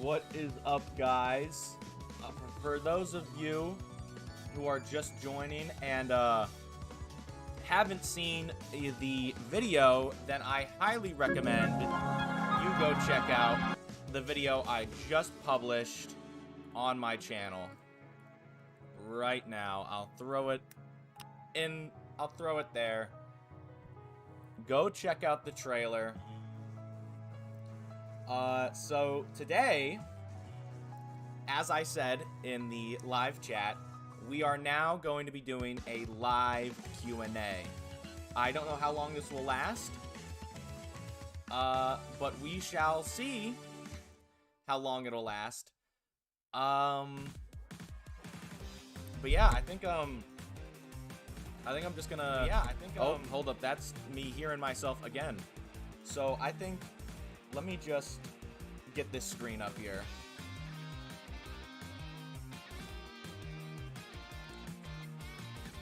What is up, guys? For those of you who are just joining and haven't seen the video, then I highly recommend you go check out the video I just published on my channel right now. I'll throw it there. Go check out the trailer. So today, as I said in the live chat, we are now going to be doing a live Q&A. I don't know how long this will last, but we shall see how long it'll last. But yeah, I think I'm just gonna, oh, hold up, that's me hearing myself again. So I think, let me just get this screen up here.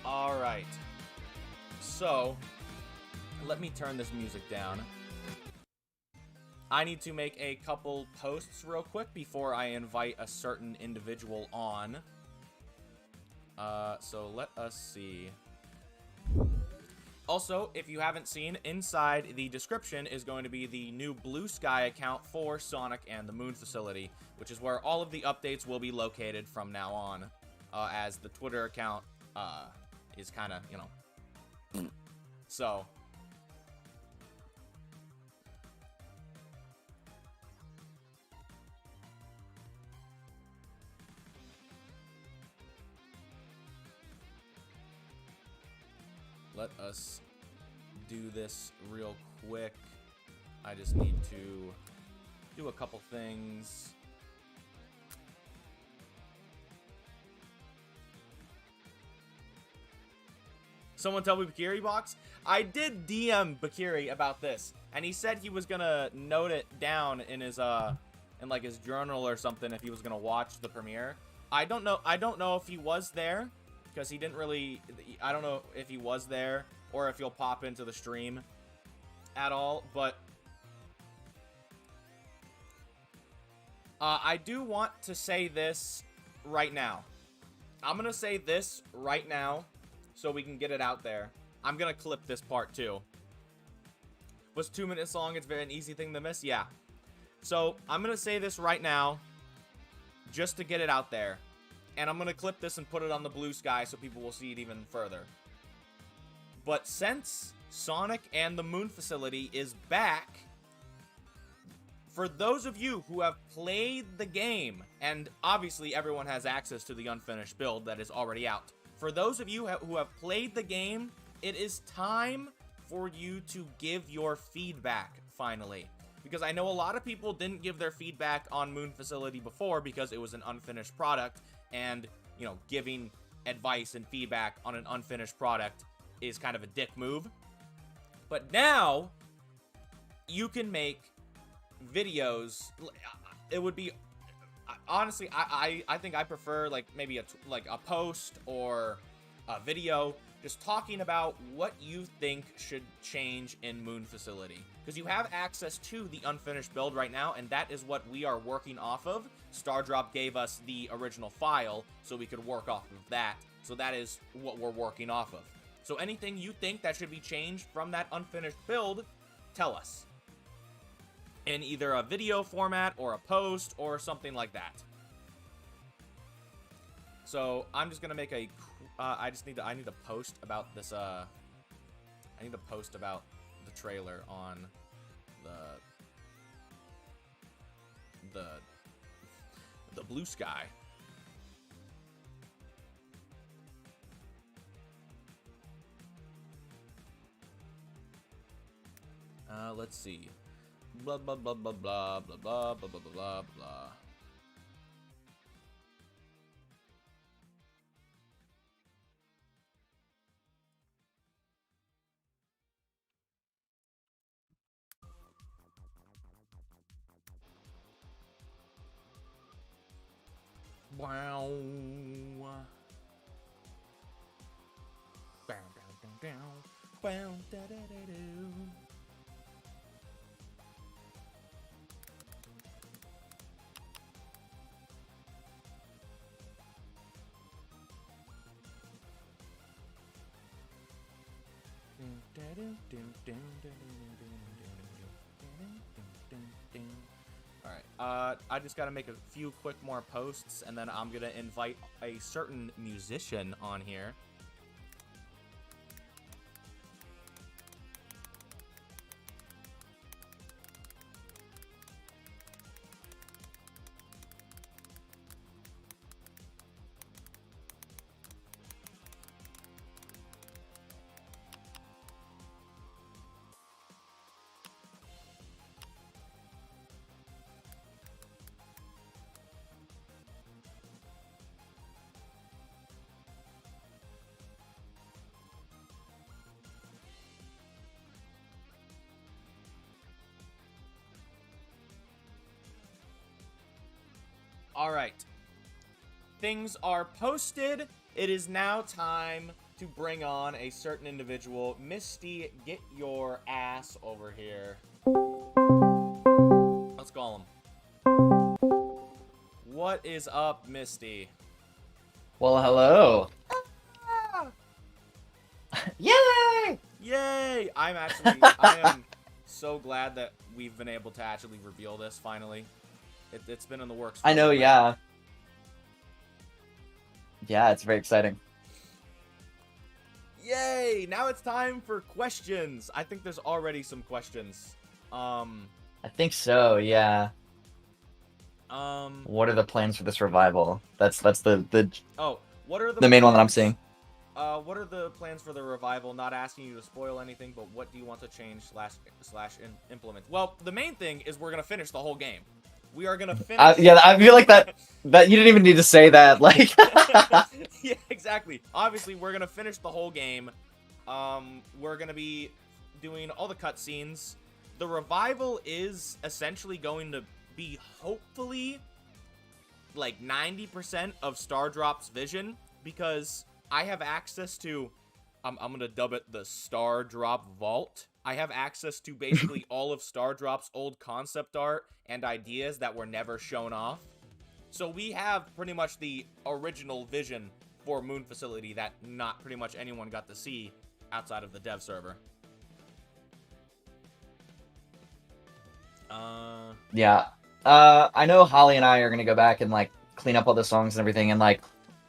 Alright. So, let me turn this music down. I need to make a couple posts real quick before I invite a certain individual on. So let us see. Also, if you haven't seen, inside the description is going to be the new Blue Sky account for Sonic and the Moon Facility, which is where all of the updates will be located from now on, as the Twitter account is kind of, you know, so. Let us do this real quick. I just need to do a couple things. Someone tell me Bakiri Box? I did DM Bakiri about this, and he said he was gonna note it down in his in like his journal or something if he was gonna watch the premiere. I don't know if he was there, because he didn't really, I don't know if he was there or if he'll pop into the stream at all, but I do want to say this right now. I'm going to say this right now so we can get it out there. I'm going to clip this part too. Was 2 minutes long, it's an easy thing to miss? Yeah. So I'm going to say this right now just to get it out there. And I'm going to clip this and put it on the Blue Sky so people will see it even further. But since Sonic and the Moon Facility is back, for those of you who have played the game, and obviously everyone has access to the unfinished build that is already out. For those of you who have played the game, it is time for you to give your feedback, finally. Because I know a lot of people didn't give their feedback on Moon Facility before because it was an unfinished product. And, you know, giving advice and feedback on an unfinished product is kind of a dick move. But now, you can make videos. It would be, honestly, I think I prefer, like, maybe a post or a video just talking about what you think should change in Moon Facility. Because you have access to the unfinished build right now, and that is what we are working off of. Stardrop gave us the original file, so we could work off of that. So that is what we're working off of. So anything you think that should be changed from that unfinished build, tell us. In either a video format, or a post, or something like that. So I'm just gonna make a, I need to post about this, I need to post about the trailer on the Blue Sky. Let's see. Blah blah blah blah blah blah blah blah blah blah blah. Wow. Bow, down, down, down. Bow, da, da, da, do. Alright, I just gotta make a few quick more posts, and then I'm gonna invite a certain musician on here. Alright. Things are posted. It is now time to bring on a certain individual. Misty, get your ass over here. Let's call him. What is up, Misty? Well, hello. Yay! Yay! I am so glad that we've been able to actually reveal this finally. It's been in the works. I know, yeah. Yeah, it's very exciting. Yay! Now it's time for questions. I think there's already some questions. I think so, yeah. What are the plans for this revival? That's the Oh, what are the main one that I'm seeing. What are the plans for the revival? Not asking you to spoil anything, but what do you want to change slash implement? Well, the main thing is we're gonna finish the whole game. We are gonna finish. Yeah, I feel like that you didn't even need to say that. Like, yeah, exactly. Obviously, we're gonna finish the whole game. We're gonna be doing all the cutscenes. The revival is essentially going to be hopefully like 90% of Stardrop's vision, because I have access to, I'm gonna dub it the Stardrop Vault. I have access to basically all of Stardrop's old concept art and ideas that were never shown off. So we have pretty much the original vision for Moon Facility that not pretty much anyone got to see outside of the dev server. yeah. I know Holly and I are gonna go back and like clean up all the songs and everything and like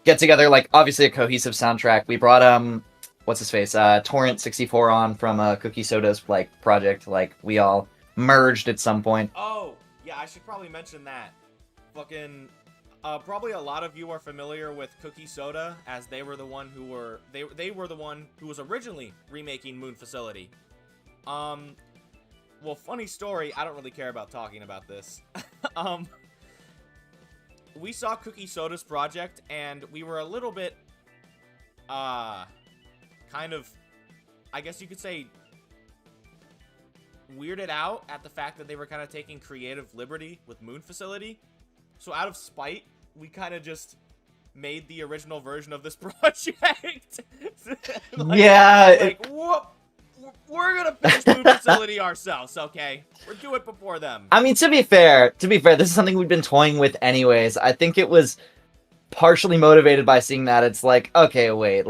get together like obviously a cohesive soundtrack. We brought what's his face? Torrent 64 on from Cookie Soda's like project. Like we all merged at some point. Oh, yeah, I should probably mention that. Fucking probably a lot of you are familiar with Cookie Soda, as they were the one who were they were the one who was originally remaking Moon Facility. Well, funny story, I don't really care about talking about this. We saw Cookie Soda's project, and we were a little bit, kind of, I guess you could say, weirded out at the fact that they were kind of taking creative liberty with Moon Facility. So out of spite, we kind of just made the original version of this project. Like, yeah. Like, whoop. We're gonna finish Moon Facility ourselves, okay? We're doing it before them. I mean, to be fair, this is something we've been toying with anyways. I think it was partially motivated by seeing that it's like, okay, wait,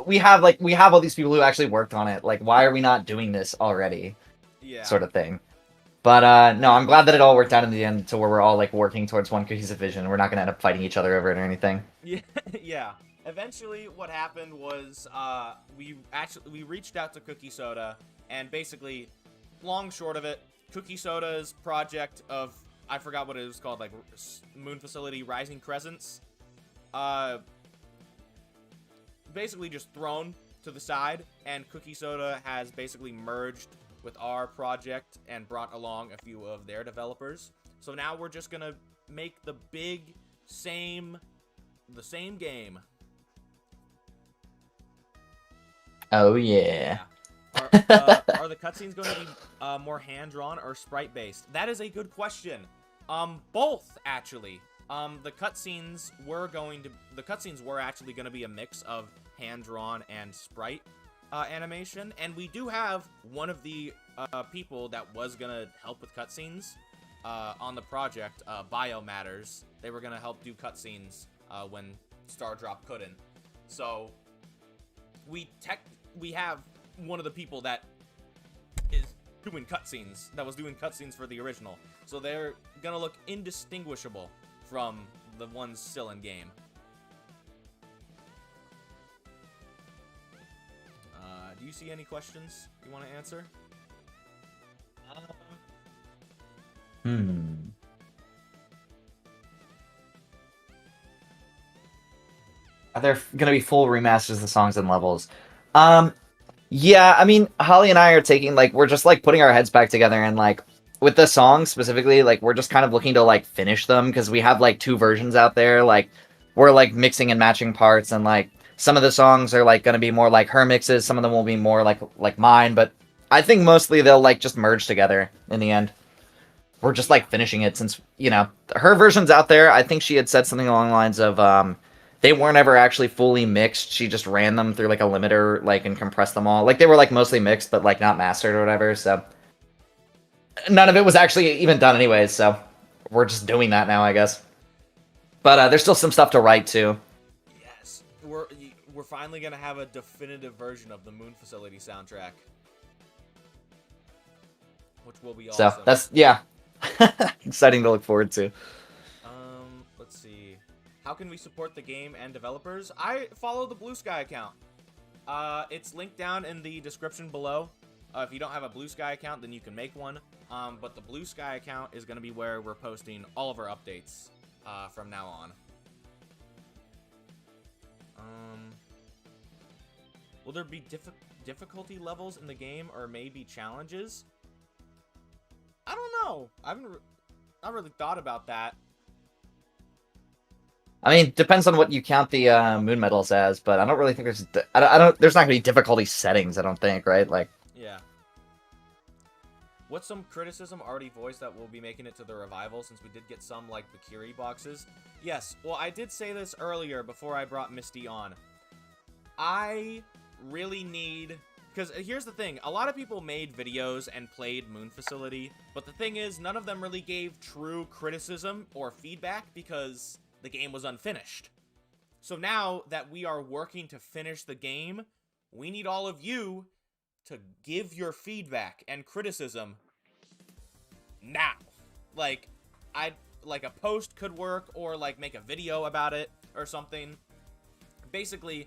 we have all these people who actually worked on it. Like, why are we not doing this already? Yeah. Sort of thing. But no, I'm glad that it all worked out in the end to where we're all like working towards one cohesive vision. We're not gonna end up fighting each other over it or anything. Yeah, yeah. Eventually, what happened was we reached out to Cookie Soda, and basically, long short of it, Cookie Soda's project of, I forgot what it was called, like Moon Facility Rising Crescents, basically just thrown to the side, and Cookie Soda has basically merged with our project and brought along a few of their developers. So now we're just gonna make the same game. Oh yeah. Are the cutscenes going to be more hand-drawn or sprite-based? That is a good question. Both actually. The cutscenes were actually going to be a mix of hand-drawn and sprite animation, and we do have one of the people that was going to help with cutscenes on the project, BioMadders. They were going to help do cutscenes when Stardrop couldn't. So we have one of the people that is doing cutscenes, that was doing cutscenes for the original. So they're gonna look indistinguishable from the ones still in game. Do you see any questions you want to answer? Are there gonna be full remasters of the songs and levels? Yeah, I mean, Holly and I are taking, like, we're just, like, putting our heads back together and, like, with the songs specifically, like, we're just kind of looking to, like, finish them, because we have, like, 2 versions out there, like, we're, like, mixing and matching parts, and, like, some of the songs are, like, gonna be more like her mixes, some of them will be more like mine, but I think mostly they'll, like, just merge together in the end. We're just, like, finishing it since, you know, her version's out there. I think she had said something along the lines of, they weren't ever actually fully mixed. She just ran them through, like, a limiter, like, and compressed them all. Like, they were, like, mostly mixed, but, like, not mastered or whatever, so... None of it was actually even done anyways, so... We're just doing that now, I guess. But, there's still some stuff to write, too. Yes. We're finally gonna have a definitive version of the Moon Facility soundtrack. Which will be awesome. So, that's... yeah. Exciting to look forward to. Let's see. How can we support the game and developers? I follow the Blue Sky account. It's linked down in the description below. If you don't have a Blue Sky account, then you can make one. But the Blue Sky account is going to be where we're posting all of our updates from now on. Will there be difficulty levels in the game or maybe challenges? I don't know. I haven't not really thought about that. I mean, depends on what you count the moon medals as, but I don't really think there's... I don't. There's not gonna be difficulty settings, I don't think, right? Like... Yeah. What's some criticism already voiced that will be making it to the revival, since we did get some, like, Bakiri boxes? Yes, well, I did say this earlier before I brought Misty on. I really need... Because here's the thing, a lot of people made videos and played Moon Facility, but the thing is, none of them really gave true criticism or feedback because the game was unfinished. So now that we are working to finish the game, we need all of you to give your feedback and criticism now. Like a post could work, or like make a video about it or something. Basically,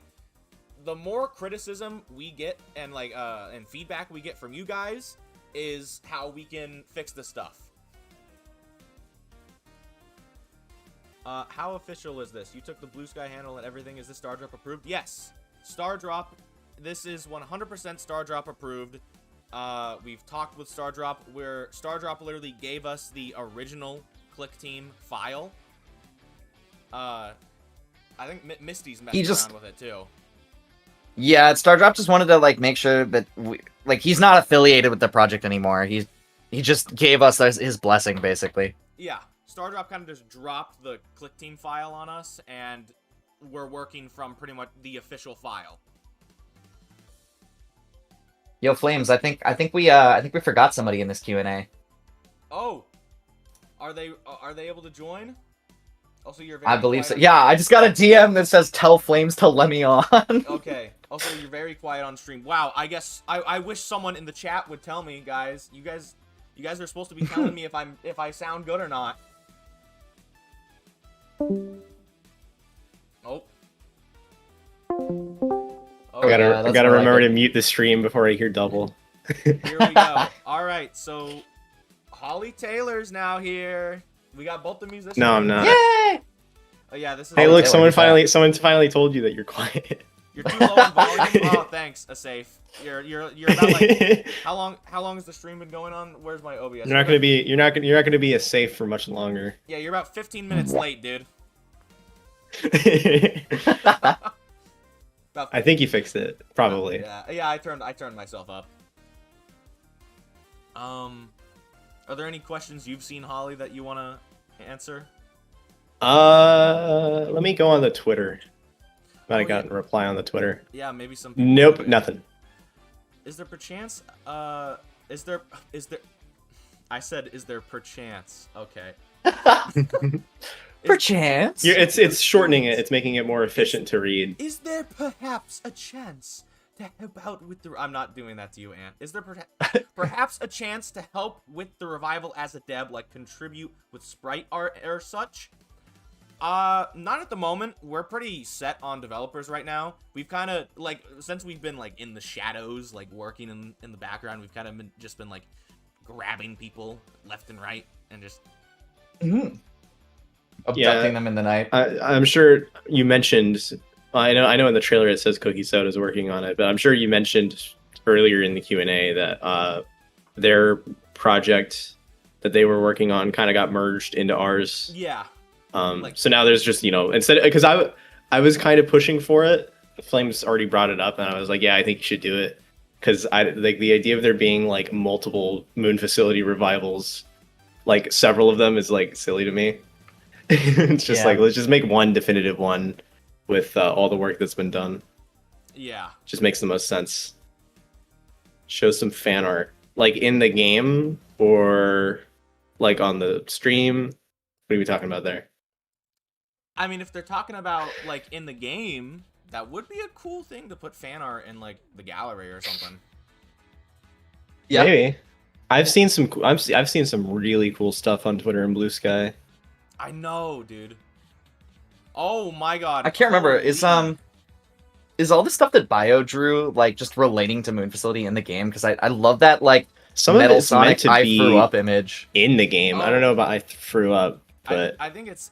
the more criticism we get and and feedback we get from you guys is how we can fix the stuff. How official is this? You took the Blue Sky handle and everything. Is this Stardrop approved? Yes. Stardrop. This is 100% Stardrop approved. We've talked with Stardrop, where Stardrop literally gave us the original Click Team file. I think Misty's messing around with it too. Yeah, Stardrop just wanted to, like, make sure that he's not affiliated with the project anymore. He just gave us his blessing, basically. Yeah, Stardrop kind of just dropped the Click Team file on us, and we're working from pretty much the official file. Yo, Flames, I think we forgot somebody in this Q&A. Oh, are they able to join? Also, you're very I believe so. Yeah, I just got a DM that says "Tell Flames to let me on." Okay. Also, you're very quiet on stream. Wow. I guess I wish someone in the chat would tell me, guys. You guys are supposed to be telling me if I sound good or not. Oh. I gotta remember to mute the stream before I hear double. Here we go. All right, so Holly Taylor's now here. We got both the musicians. No, I'm not. Yay! Oh yeah, this is. Hey, look, someone finally told you that you're quiet. You're too low in volume. Oh, thanks, Asaf. You're about like how long has the stream been going on? Where's my OBS? You're not gonna be as safe for much longer. Yeah, you're about 15 minutes late, dude. I think you fixed it, probably. Yeah, I turned myself up. Are there any questions you've seen, Holly, that you want to answer? Let me go on the Twitter. Might have gotten a reply on the Twitter. Yeah, maybe some. Nope, nothing. Is there perchance? Is there? I said, is there perchance? Okay. Perchance. It's shortening it. It's making it more efficient to read. Is there perhaps a chance to help out with the... I'm not doing that to you, Ant. Is there perhaps a chance to help with the revival as a deb, like contribute with sprite art or such? Not at the moment. We're pretty set on developers right now. We've kind of, like, since we've been, like, in the shadows, like, working in the background, we've kind of been, like, grabbing people left and right and just... Abducting them in the night. I'm sure you mentioned... I know in the trailer it says Cookie Soda's working on it, but I'm sure you mentioned earlier in the Q&A that their project that they were working on kind of got merged into ours. Yeah. So now there's just, instead, because I was kind of pushing for it. Flames already brought it up, and I was like, yeah, I think you should do it, because I like the idea of there being like multiple moon facility revivals, like several of them, is like silly to me. It's just like, let's just make one definitive one with all the work that's been done. Yeah, just makes the most sense. Show some fan art, like in the game or like on the stream. What are we talking about there? I mean, if they're talking about, like, in the game, that would be a cool thing to put fan art in, like, the gallery or something. Yeah. Maybe. I've seen some really cool stuff on Twitter and Blue Sky. I know, dude. Oh my god. I can't remember. Is all the stuff that Bio drew, like, just relating to Moon Facility in the game? Because I love that, like, some Metal of it's Sonic meant to I be threw up image in the game. I don't know about I threw up. But I think it's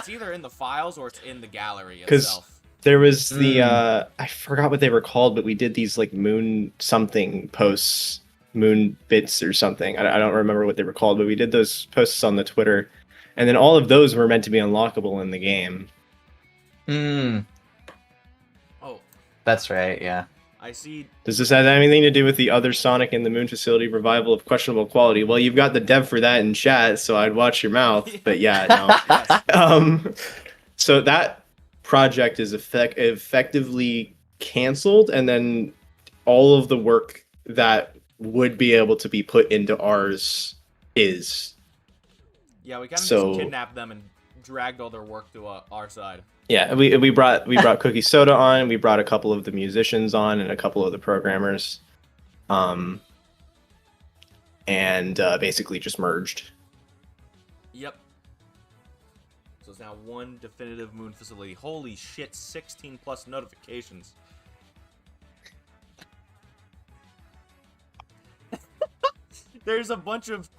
either in the files or it's in the gallery itself. There was the I forgot what they were called, but we did these like moon something posts, moon bits or something. I don't remember what they were called, but we did those posts on the Twitter, and then all of those were meant to be unlockable in the game. Oh, that's right. Yeah. I see. Does this have anything to do with the other Sonic and the Moon Facility revival of questionable quality? Well, you've got the dev for that in chat, so I'd watch your mouth. But yeah, no. So that project is effectively canceled, and then all of the work that would be able to be put into ours is. Yeah, we kind of just kidnapped them and dragged all their work to our side. Yeah, we brought Cookie Soda on. We brought a couple of the musicians on and a couple of the programmers, and basically just merged. Yep. So it's now one definitive Moon Facility. Holy shit! 16 plus notifications. There's a bunch of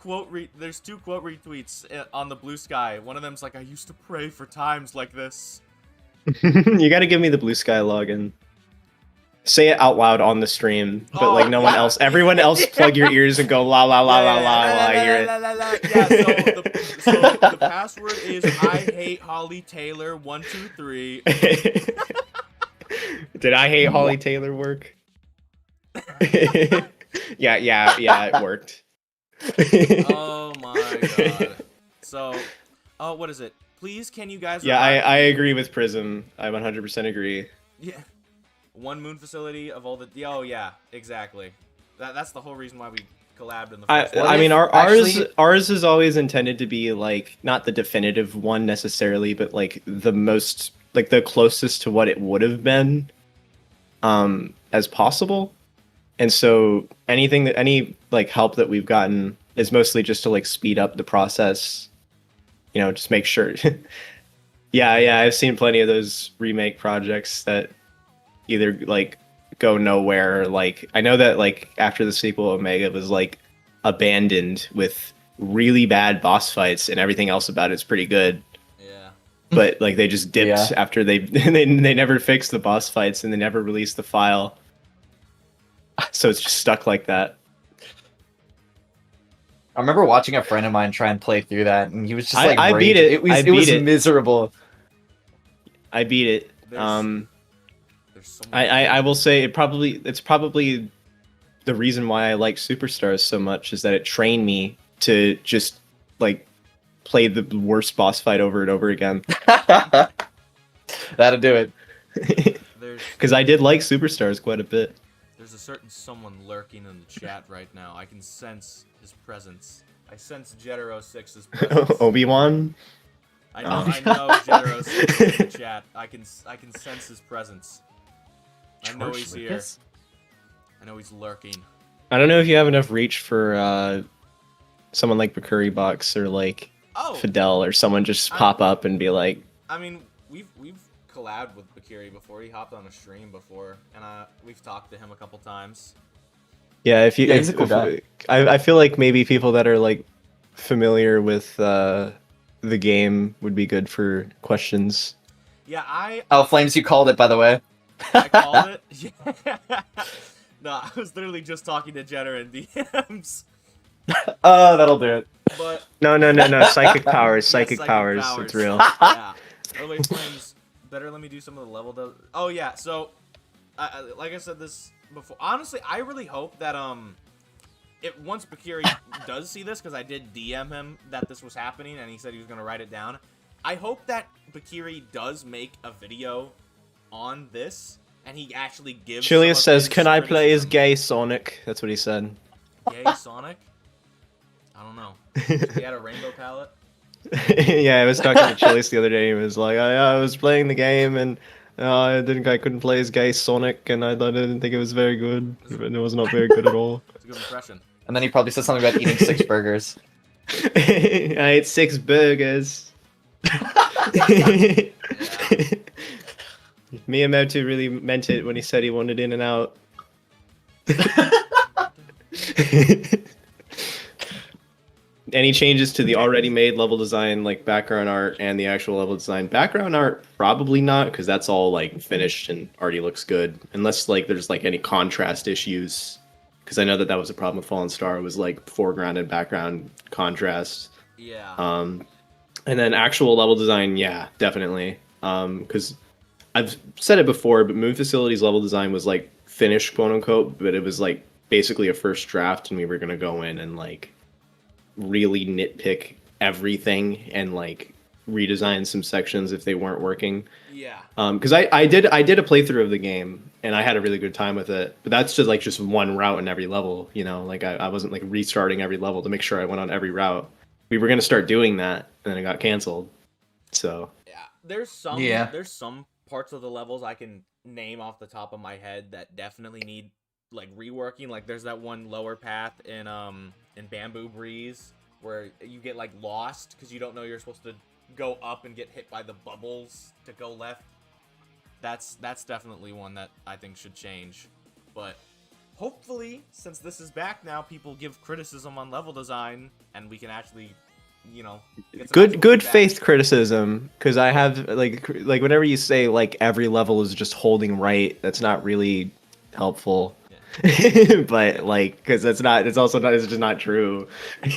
there's 2 quote retweets on the Blue Sky. One of them's like, "I used to pray for times like this." You got to give me the Blue Sky login. Say it out loud on the stream, but like no one else. Everyone else, plug your ears and go la la la la la while I hear it. Yeah. So the password is I hate Holly Taylor 123. Did I hate Holly Taylor work? Yeah, it worked. Oh my god. So, what is it? Please, can you guys... Yeah, I agree with Prism. I 100% agree. Yeah. One Moon Facility of all the... Oh, yeah, exactly. That's the whole reason why we collabed in the first place. I mean, ours is always intended to be, like, not the definitive one necessarily, but, like, the most... Like, the closest to what it would have been as possible. And so any, like, help that we've gotten is mostly just to, like, speed up the process. Just make sure. Yeah, I've seen plenty of those remake projects that either like go nowhere. Or, like, I know that like after the sequel, Omega was like abandoned with really bad boss fights, and everything else about it's pretty good. Yeah. But like they just dipped after they never fixed the boss fights, and they never released the file. So it's just stuck like that. I remember watching a friend of mine try and play through that, and he was just like, I beat it. It was miserable. I beat it. There's so I will say it's probably the reason why I like Superstars so much is that it trained me to just like play the worst boss fight over and over again. That'll do it. Because I did like Superstars quite a bit. There's a certain someone lurking in the chat right now. I can sense his presence. I sense Jetero6's presence. Obi-Wan? I know Jetero6 is in the chat. I can sense his presence. I know he's here. I know he's lurking. I don't know if you have enough reach for someone like Bakuri Box or like Oh, Fidel or someone just pop up and be like, I mean, we've collabed with Bakiri before. He hopped on a stream before, and we've talked to him a couple times. yeah, if you, Yeah, he's a cool guy. I feel like maybe people that are like familiar with the game would be good for questions. Yeah, Oh, Flames, you called it, by the way. I called it. Yeah. No, I was literally just talking to Jenner in DMs. Oh, that'll do it. But No, psychic powers, psychic powers, powers. it's real. Yeah. Oh wait, Flames. Better let me do some of the level. Oh yeah. So, like I said this before. Honestly, I really hope that if once Bakiri does see this, because I did DM him that this was happening, and he said he was gonna write it down. I hope that Bakiri does make a video on this, and he actually gives. Chilius says, his "Can I play as criticism." gay Sonic?" That's what he said. Gay Sonic? I don't know. He had a rainbow palette. Yeah, I was talking to Chilius the other day. He was like, I was playing the game and I couldn't play as gay Sonic, and I didn't think it was very good. It was not very good at all. That's a good impression. And then he probably said something about eating 6 burgers. I ate 6 burgers. Yeah. Miyamoto really meant it when he said he wanted In and Out. Any changes to the already made level design, like background art and the actual level design? Background art, probably not, because that's all like finished and already looks good. Unless like there's like any contrast issues, because I know that was a problem with Fallen Star, was like foreground and background contrast. Yeah. And then actual level design, yeah, definitely. Because I've said it before, but Moon Facility's level design was like finished, quote unquote, but it was like basically a first draft, and we were gonna go in and like really nitpick everything and like redesign some sections if they weren't working. Yeah. Because I did a playthrough of the game and I had a really good time with it, but that's just one route in every level, you know, like I wasn't like restarting every level to make sure I went on every route. We were gonna start doing that and then it got canceled. So Yeah. There's some parts of the levels I can name off the top of my head that definitely need like reworking. Like there's that one lower path in Bamboo Breeze where you get like lost because you don't know you're supposed to go up and get hit by the bubbles to go left. That's definitely one that I think should change. But hopefully, since this is back now, people give criticism on level design and we can actually, you know, get some actual good feedback. faith criticism, because I have like whenever you say like every level is just holding right, that's not really helpful. Yeah. But like, because it's just not true.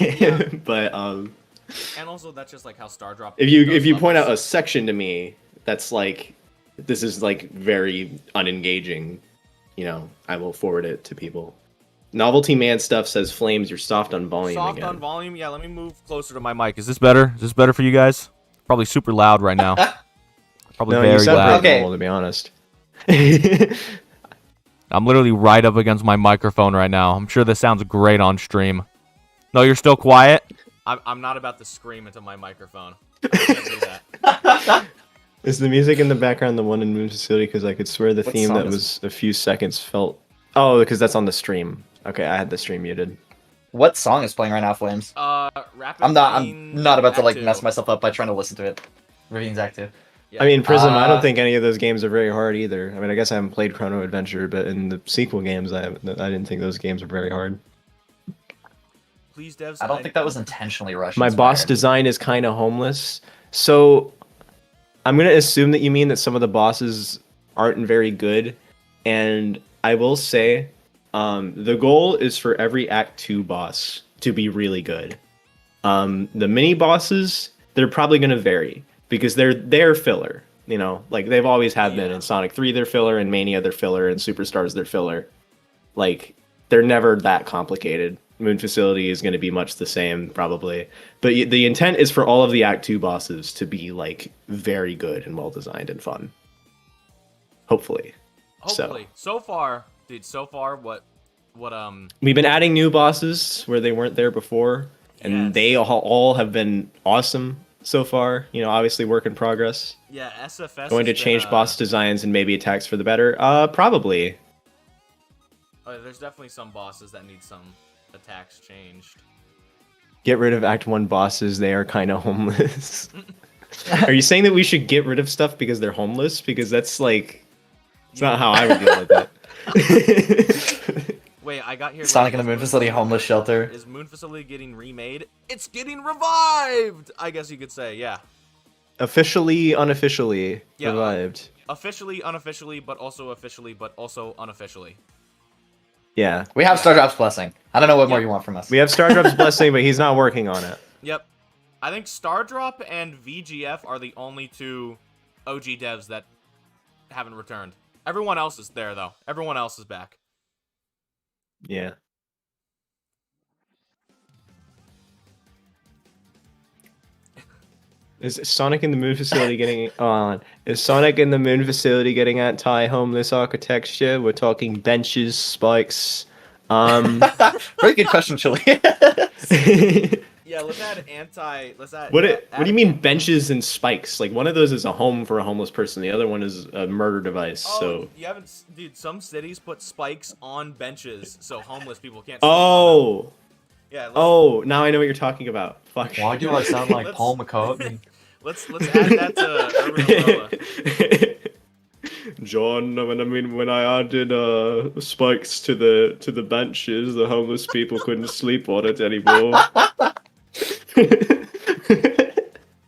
Yeah. But And also that's just like how Star Drop. if you point out a section to me that's like this is like very unengaging, you know, I will forward it to people. Novelty Man stuff says Flames, you're soft on volume soft again. on volume. Yeah, let me move closer to my mic. Is this better? Is this better for you guys? Probably super loud right now. Probably No, very you sound loud. pretty normal, to be honest. I'm literally right up against my microphone right now. I'm sure this sounds great on stream. No, you're still quiet? I'm not about to scream into my microphone. I can't do that. Is the music in the background the one in Moon Facility? Because I could swear the What theme song that is was a few seconds felt... Oh, because that's on the stream. Okay, I had the stream muted. What song is playing right now, Flames? Rapid I'm Rain not about to like Act mess 2. myself up by trying to listen to it. Ravines Act 2. Yeah. I mean, Prism, I don't Uh, think any of those games are very hard either. I mean, I guess I haven't played Chrono Adventure, but in the sequel games, I didn't think those games were very hard. Please, devs. I don't think that was intentionally rushed. My boss design is kind of homeless. So I'm going to assume that you mean that some of the bosses aren't very good. And I will say the goal is for every Act 2 boss to be really good. The mini bosses, they're probably going to vary because they're filler. You know, like they've always have been. In Sonic 3, they're filler. In Mania, they're filler. In Superstars, they're filler. Like, they're never that complicated. Moon Facility is going to be much the same, probably. But the intent is for all of the Act 2 bosses to be, like, very good and well-designed and fun. Hopefully. So far, dude, what We've been adding new bosses where they weren't there before, and Yes. they all have been awesome so far. You know, obviously work in progress. yeah, SFS Going to has change been, boss designs and maybe attacks for the better? Probably. There's definitely some bosses that need some attacks changed. Get rid of Act 1 bosses, they are kind of homeless. Are you saying that we should get rid of stuff because they're homeless? Because that's like... It's not how I would deal with it. Wait, I got here. Sonic and the Moon Facility homeless shelter. Is Moon Facility getting remade? It's getting revived! I guess you could say, yeah. Officially, unofficially revived. Officially, unofficially, but also unofficially. Yeah. We have Stardrop's blessing. I don't know what more you want from us. We have Stardrop's blessing, but he's not working on it. Yep. I think Stardrop and VGF are the only two OG devs that haven't returned. Everyone else is there, though. Everyone else is back. Yeah. Is Sonic in the Moon Facility getting on? Is Sonic in the Moon Facility getting anti-homeless architecture? We're talking benches, spikes. Very good question, Chili. Yeah, let's add anti. Let's add. What add do you mean benches and spikes? Like one of those is a home for a homeless person. The other one is a murder device. Oh, so you haven't, dude. Some cities put spikes on benches so homeless people can't. Oh. Yeah. Oh, now I know what you're talking about. Fuck. Why do I sound like Paul McCartney? Let's add that to Urban Umbrella. John, when I added spikes to the benches, the homeless people couldn't sleep on it anymore.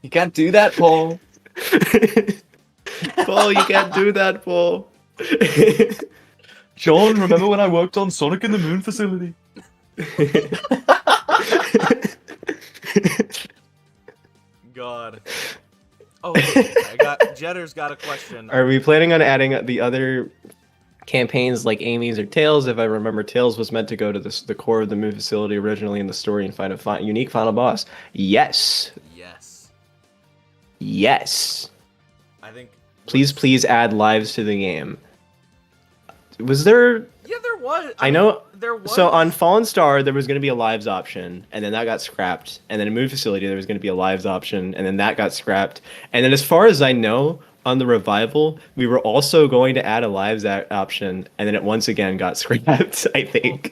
You can't do that, Paul. Paul, you can't do that, Paul. John, remember when I worked on Sonic and the Moon Facility? God. Oh, Jetter's got a question. Are we planning on adding the other campaigns like Amy's or Tails? If I remember, Tails was meant to go to the core of the Moon Facility originally in the story and find a unique final boss. Yes. Yes. Yes. I think. Please add lives to the game. Was there? Yeah, there was. I know. There was. So on Fallen Star, there was going to be a lives option, and then that got scrapped. And then in Moon Facility, there was going to be a lives option, and then that got scrapped. And then as far as I know, on the Revival, we were also going to add a lives option, and then it once again got scrapped, I think.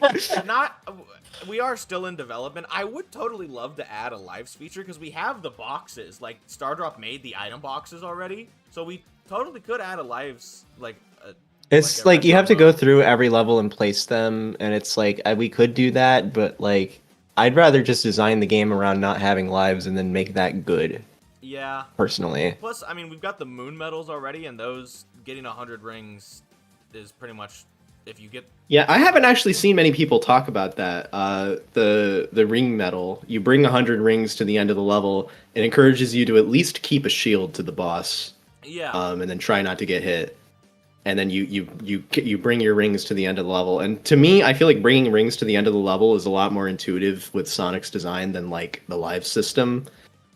We are still in development. I would totally love to add a lives feature, because we have the boxes. Like, Stardrop made the item boxes already, so we totally could add a lives, It's like you have to go through every level and place them, and it's like we could do that, but like I'd rather just design the game around not having lives and then make that good. Yeah. Personally. Plus, I mean, we've got the moon medals already, and those getting 100 rings is pretty much if you get. Yeah, I haven't actually seen many people talk about that. The ring medal, you bring 100 rings to the end of the level, it encourages you to at least keep a shield to the boss. Yeah. And then try not to get hit. And then you bring your rings to the end of the level. And to me, I feel like bringing rings to the end of the level is a lot more intuitive with Sonic's design than like the live system.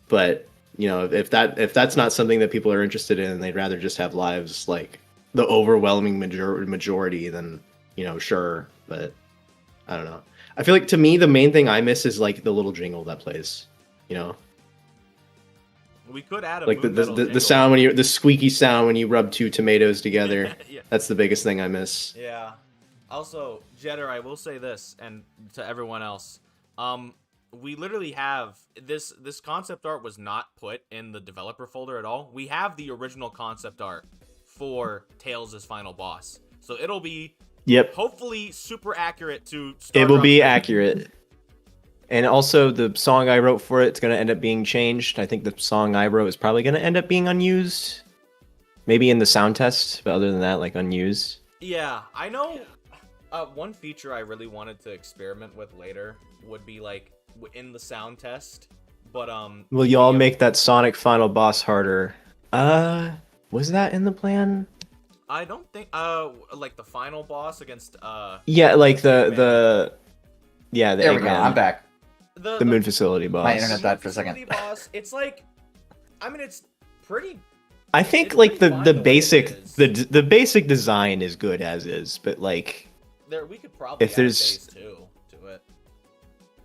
But you know, if that's not something that people are interested in, they'd rather just have lives like the overwhelming majority. Then you know, sure. But I don't know. I feel like to me, the main thing I miss is like the little jingle that plays. You know. We could add a like the sound when the squeaky sound when you rub two tomatoes together. Yeah. That's the biggest thing I miss. Yeah. Also, Jetter, I will say this, and to everyone else, we literally have this concept art was not put in the developer folder at all. We have the original concept art for Tails' final boss, so it'll be hopefully super accurate to. It will be accurate. And also, the song I wrote for it's going to end up being changed. I think the song I wrote is probably going to end up being unused. Maybe in the sound test, but other than that, like, unused. Yeah, I know one feature I really wanted to experiment with later would be, like, in the sound test, but, Will y'all make that Sonic final boss harder? Was that in the plan? I don't think, like, the final boss against, Yeah, like the Yeah, there we go, I'm back. The Moon Facility boss. My internet died for a second. Boss, it's like, I mean, it's pretty. I think like the basic design is good as is, but like we could probably if there's phase 2 to it.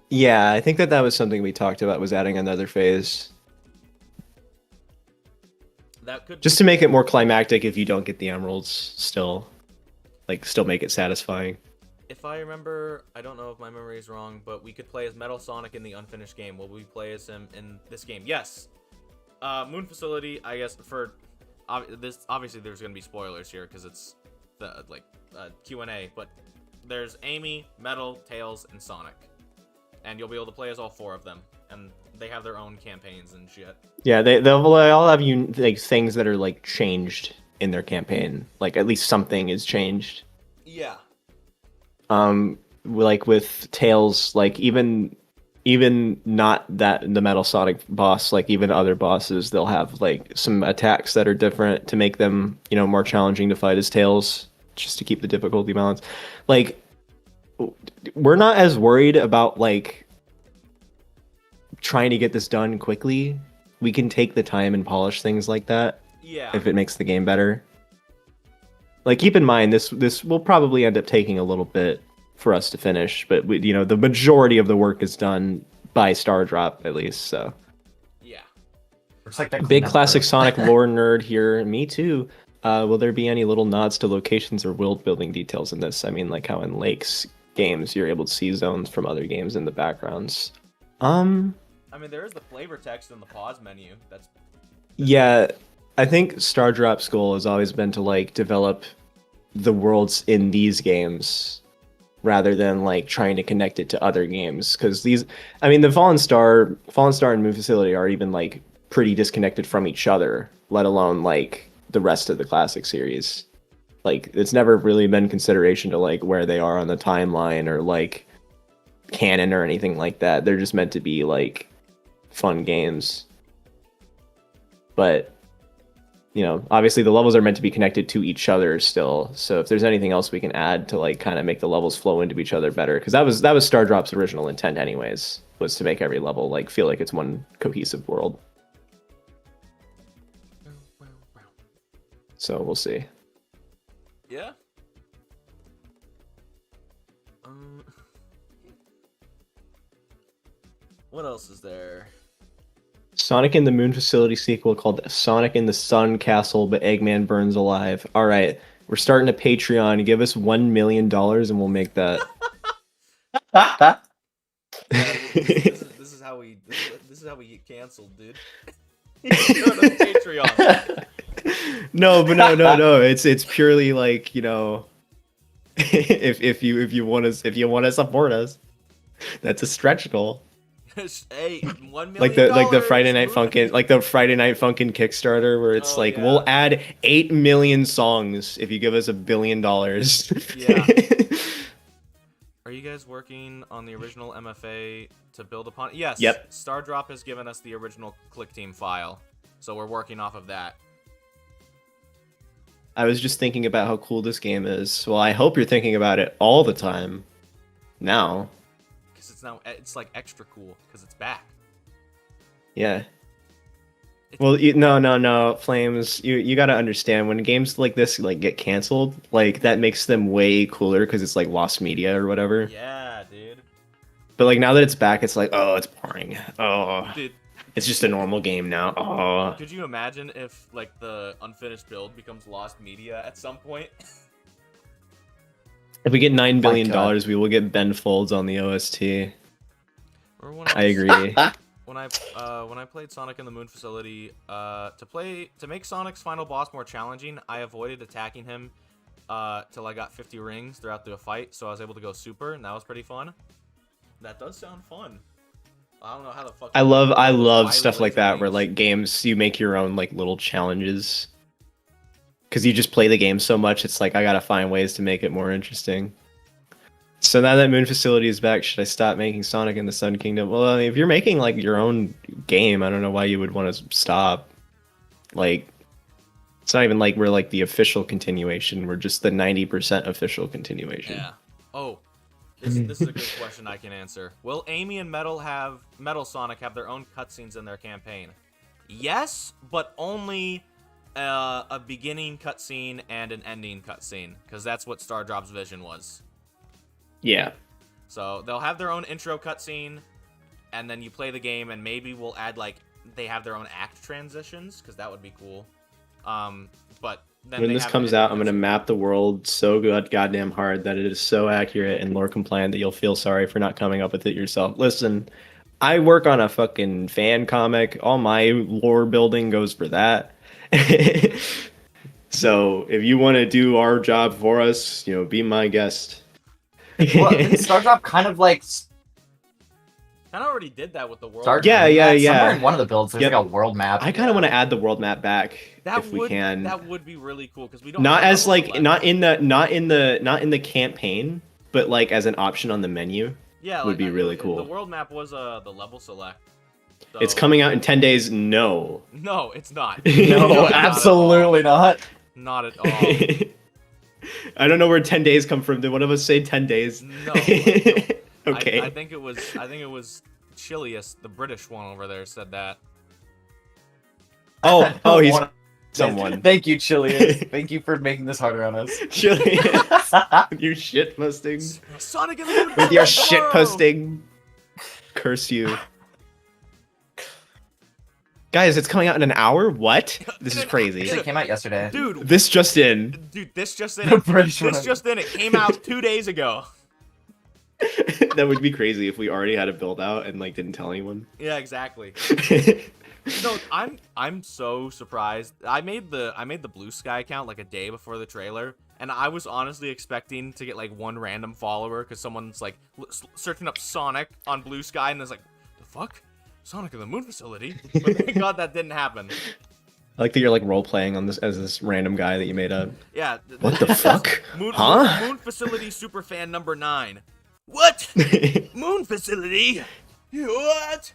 Yeah, I think that was something we talked about, was adding another phase. That could just to make it more climactic if you don't get the emeralds. Still make it satisfying. if I remember, I don't know if my memory is wrong, but we could play as Metal Sonic in the unfinished game. Will we play as him in this game? Yes. Moon Facility, I guess, for this, obviously there's going to be spoilers here because it's the Q&A, but there's Amy, Metal, Tails, and Sonic. And you'll be able to play as all 4 of them. And they have their own campaigns and shit. Yeah, they'll all have like things that are like changed in their campaign. Like at least something is changed. Yeah. Like with Tails, like even not that the Metal Sonic boss, like even other bosses, they'll have like some attacks that are different to make them, more challenging to fight as Tails, just to keep the difficulty balance. Like, we're not as worried about like trying to get this done quickly. We can take the time and polish things like that. Yeah. If it makes the game better. Like, keep in mind, this will probably end up taking a little bit for us to finish, but the majority of the work is done by Star Drop, at least. So, yeah. Looks like that big classic Sonic lore nerd here. Me too. Will there be any little nods to locations or world building details in this? I mean, like how in Lakes games you're able to see zones from other games in the backgrounds. I mean, there is the flavor text in the pause menu. That's yeah. I think Star Drop's goal has always been to like develop the worlds in these games rather than like trying to connect it to other games, because the Fallen Star and Moon Facility are even like pretty disconnected from each other, let alone like the rest of the classic series. Like, it's never really been consideration to like where they are on the timeline or like canon or anything like that. They're just meant to be like fun games. But obviously the levels are meant to be connected to each other still. So if there's anything else we can add to like kind of make the levels flow into each other better, because that was Star Drop's original intent anyways, was to make every level like feel like it's one cohesive world. So we'll see. Yeah. What else is there? Sonic in the Moon Facility sequel called Sonic in the Sun Castle, but Eggman Burns Alive. All right, we're starting a Patreon. Give us $1 million and we'll make that. This is how we get canceled, dude. Start a Patreon. No. It's purely like, if you want to support us, that's a stretch goal. Hey, $1 million. Like the Friday Night Funkin', Kickstarter, where it's we'll add 8 million songs if you give us $1 billion. Yeah. Are you guys working on the original MFA to build upon it? Yes. Yep. Star Drop has given us the original Click Team file, so we're working off of that. I was just thinking about how cool this game is. Well, I hope you're thinking about it all the time. Now. It's like extra cool because it's back. Yeah. Well, no, Flames. You got to understand, when games like this like get canceled, like that makes them way cooler because it's like lost media or whatever. Yeah, dude. But like now that it's back, it's like, oh, it's boring. Oh, dude, it's just a normal game now. Oh. Could you imagine if like the unfinished build becomes lost media at some point? If we get $9 billion, we will get Ben Folds on the OST. I agree. When I played Sonic in the Moon Facility, to make Sonic's final boss more challenging, I avoided attacking him till I got 50 rings throughout the fight, so I was able to go super, and that was pretty fun. That does sound fun. I don't know how the fuck. I love stuff like that, where like games you make your own like little challenges. Because you just play the game so much, it's like I gotta find ways to make it more interesting. So now that Moon Facility is back, should I stop making Sonic in the Sun Kingdom? Well, I mean, if you're making like your own game, I don't know why you would want to stop. Like, it's not even like we're like the official continuation. We're just the 90% official continuation. Yeah. Oh, this is a good question I can answer. Will Amy and Metal Sonic have their own cutscenes in their campaign? Yes, but only a beginning cutscene and an ending cutscene, because that's what Star Drop's vision was. Yeah. So they'll have their own intro cutscene, and then you play the game, and maybe we'll add like they have their own act transitions, because that would be cool. But then When they this haven't comes been out, I'm doing gonna map the world so goddamn hard that it is so accurate and lore compliant that you'll feel sorry for not coming up with it yourself. Listen, I work on a fucking fan comic. All my lore building goes for that. So if you want to do our job for us, be my guest. Well, didn't Stardrop kind of like I already did that with the world. start Yeah, doing yeah, that? yeah. Somewhere in one of the builds, there's Yep. like a world map. I kind of want to add the world map back if we can. That would be really cool because we don't. Not have as level like select. not in the campaign, but like as an option on the menu. Yeah, would be really The cool. world map was the level select. So... It's coming out in 10 days. No. No, it's not. No, not absolutely not. Not at all. I don't know where 10 days come from. Did one of us say 10 days? No. Okay. I think it was Chilius, the British one over there, said that. Oh, he's someone. Thank you, Chilius. Thank you for making this harder on us. Chilius. Your shit posting. Sonic and the Moon With your Tomorrow! shit posting. Curse you. Guys, it's coming out in an hour? What? This is crazy. It came out yesterday. Dude, This just in. this just in. The British This one. just in. It came out 2 days ago. That would be crazy if we already had a build out and like didn't tell anyone. Yeah, exactly. No, I'm so surprised. I made the Blue Sky account like a day before the trailer, and I was honestly expecting to get like one random follower because someone's like searching up Sonic on Blue Sky and is like, the fuck, Sonic in the Moon Facility. But thank God that didn't happen. I like that you're like role playing on this as this random guy that you made up. Yeah. What the fuck? Moon Facility Superfan number 9. What? Moon Facility? What?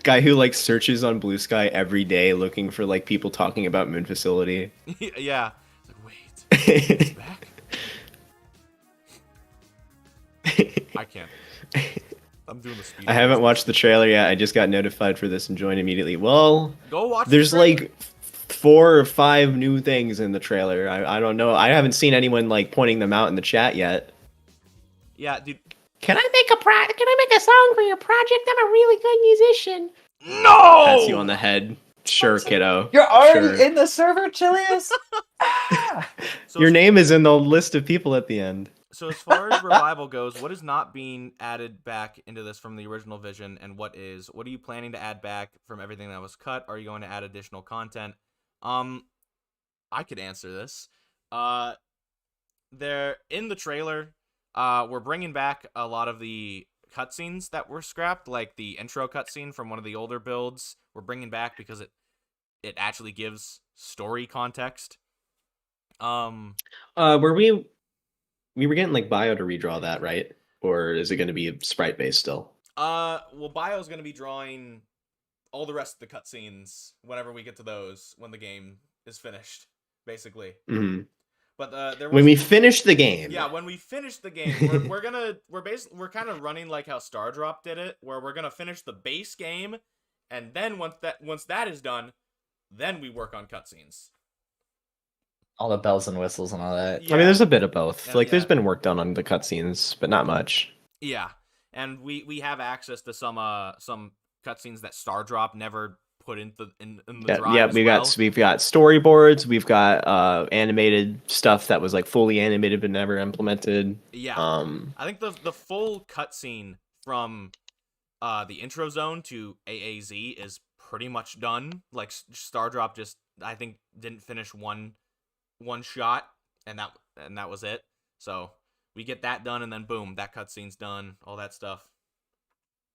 Guy who like searches on Blue Sky every day looking for like people talking about Moon Facility. Yeah. It's like, wait, it's back? I can't. I'm doing the speed. I haven't watched the trailer yet. I just got notified for this and joined immediately. Well, Go watch. there's the trailer. like 4 or 5 new things in the trailer. I don't know. I haven't seen anyone like pointing them out in the chat yet. Yeah, dude. Can I make a song for your project? I'm a really good musician. No. Pats you on the head. Sure, kiddo. You're already Sure. in the server, Chilius? Ah! So Your name is in the list of people at the end. So as far as revival goes, what is not being added back into this from the original vision, and what is? What are you planning to add back from everything that was cut? Are you going to add additional content? I could answer this. There in the trailer, we're bringing back a lot of the cutscenes that were scrapped, like the intro cutscene from one of the older builds. We're bringing back because it actually gives story context. We were getting like Bio to redraw that, right? Or is it going to be sprite based still? Well, Bio's gonna be drawing all the rest of the cutscenes whenever we get to those when the game is finished, basically. Mm-hmm. But When we finish the game. yeah, when we finish the game, we're kind of running like how Stardrop did it, where we're gonna finish the base game, and then once that is done, then we work on cutscenes. All the bells and whistles and all that. Yeah. I mean, there's a bit of both. Yeah, Like, there's yeah. been work done on the cutscenes, but not much. Yeah, and we have access to some cutscenes that Stardrop never put in the drive. Yeah, as we've well. got storyboards, we've got animated stuff that was like fully animated but never implemented. Yeah. Um, I think the full cutscene from the intro zone to AAZ is pretty much done. Like Stardrop just I think didn't finish one shot and that was it. So we get that done and then boom, that cutscene's done, all that stuff.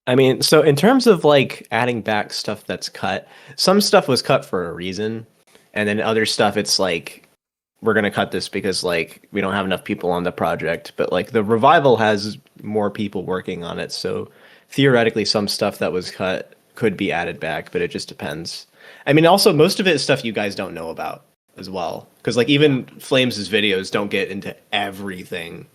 I mean, so in terms of like adding back stuff that's cut, some stuff was cut for a reason, and then other stuff it's like we're gonna cut this because like we don't have enough people on the project. But like the revival has more people working on it, so theoretically some stuff that was cut could be added back, but it just depends. I mean, also most of it is stuff you guys don't know about as well, because like even Flames' videos don't get into everything.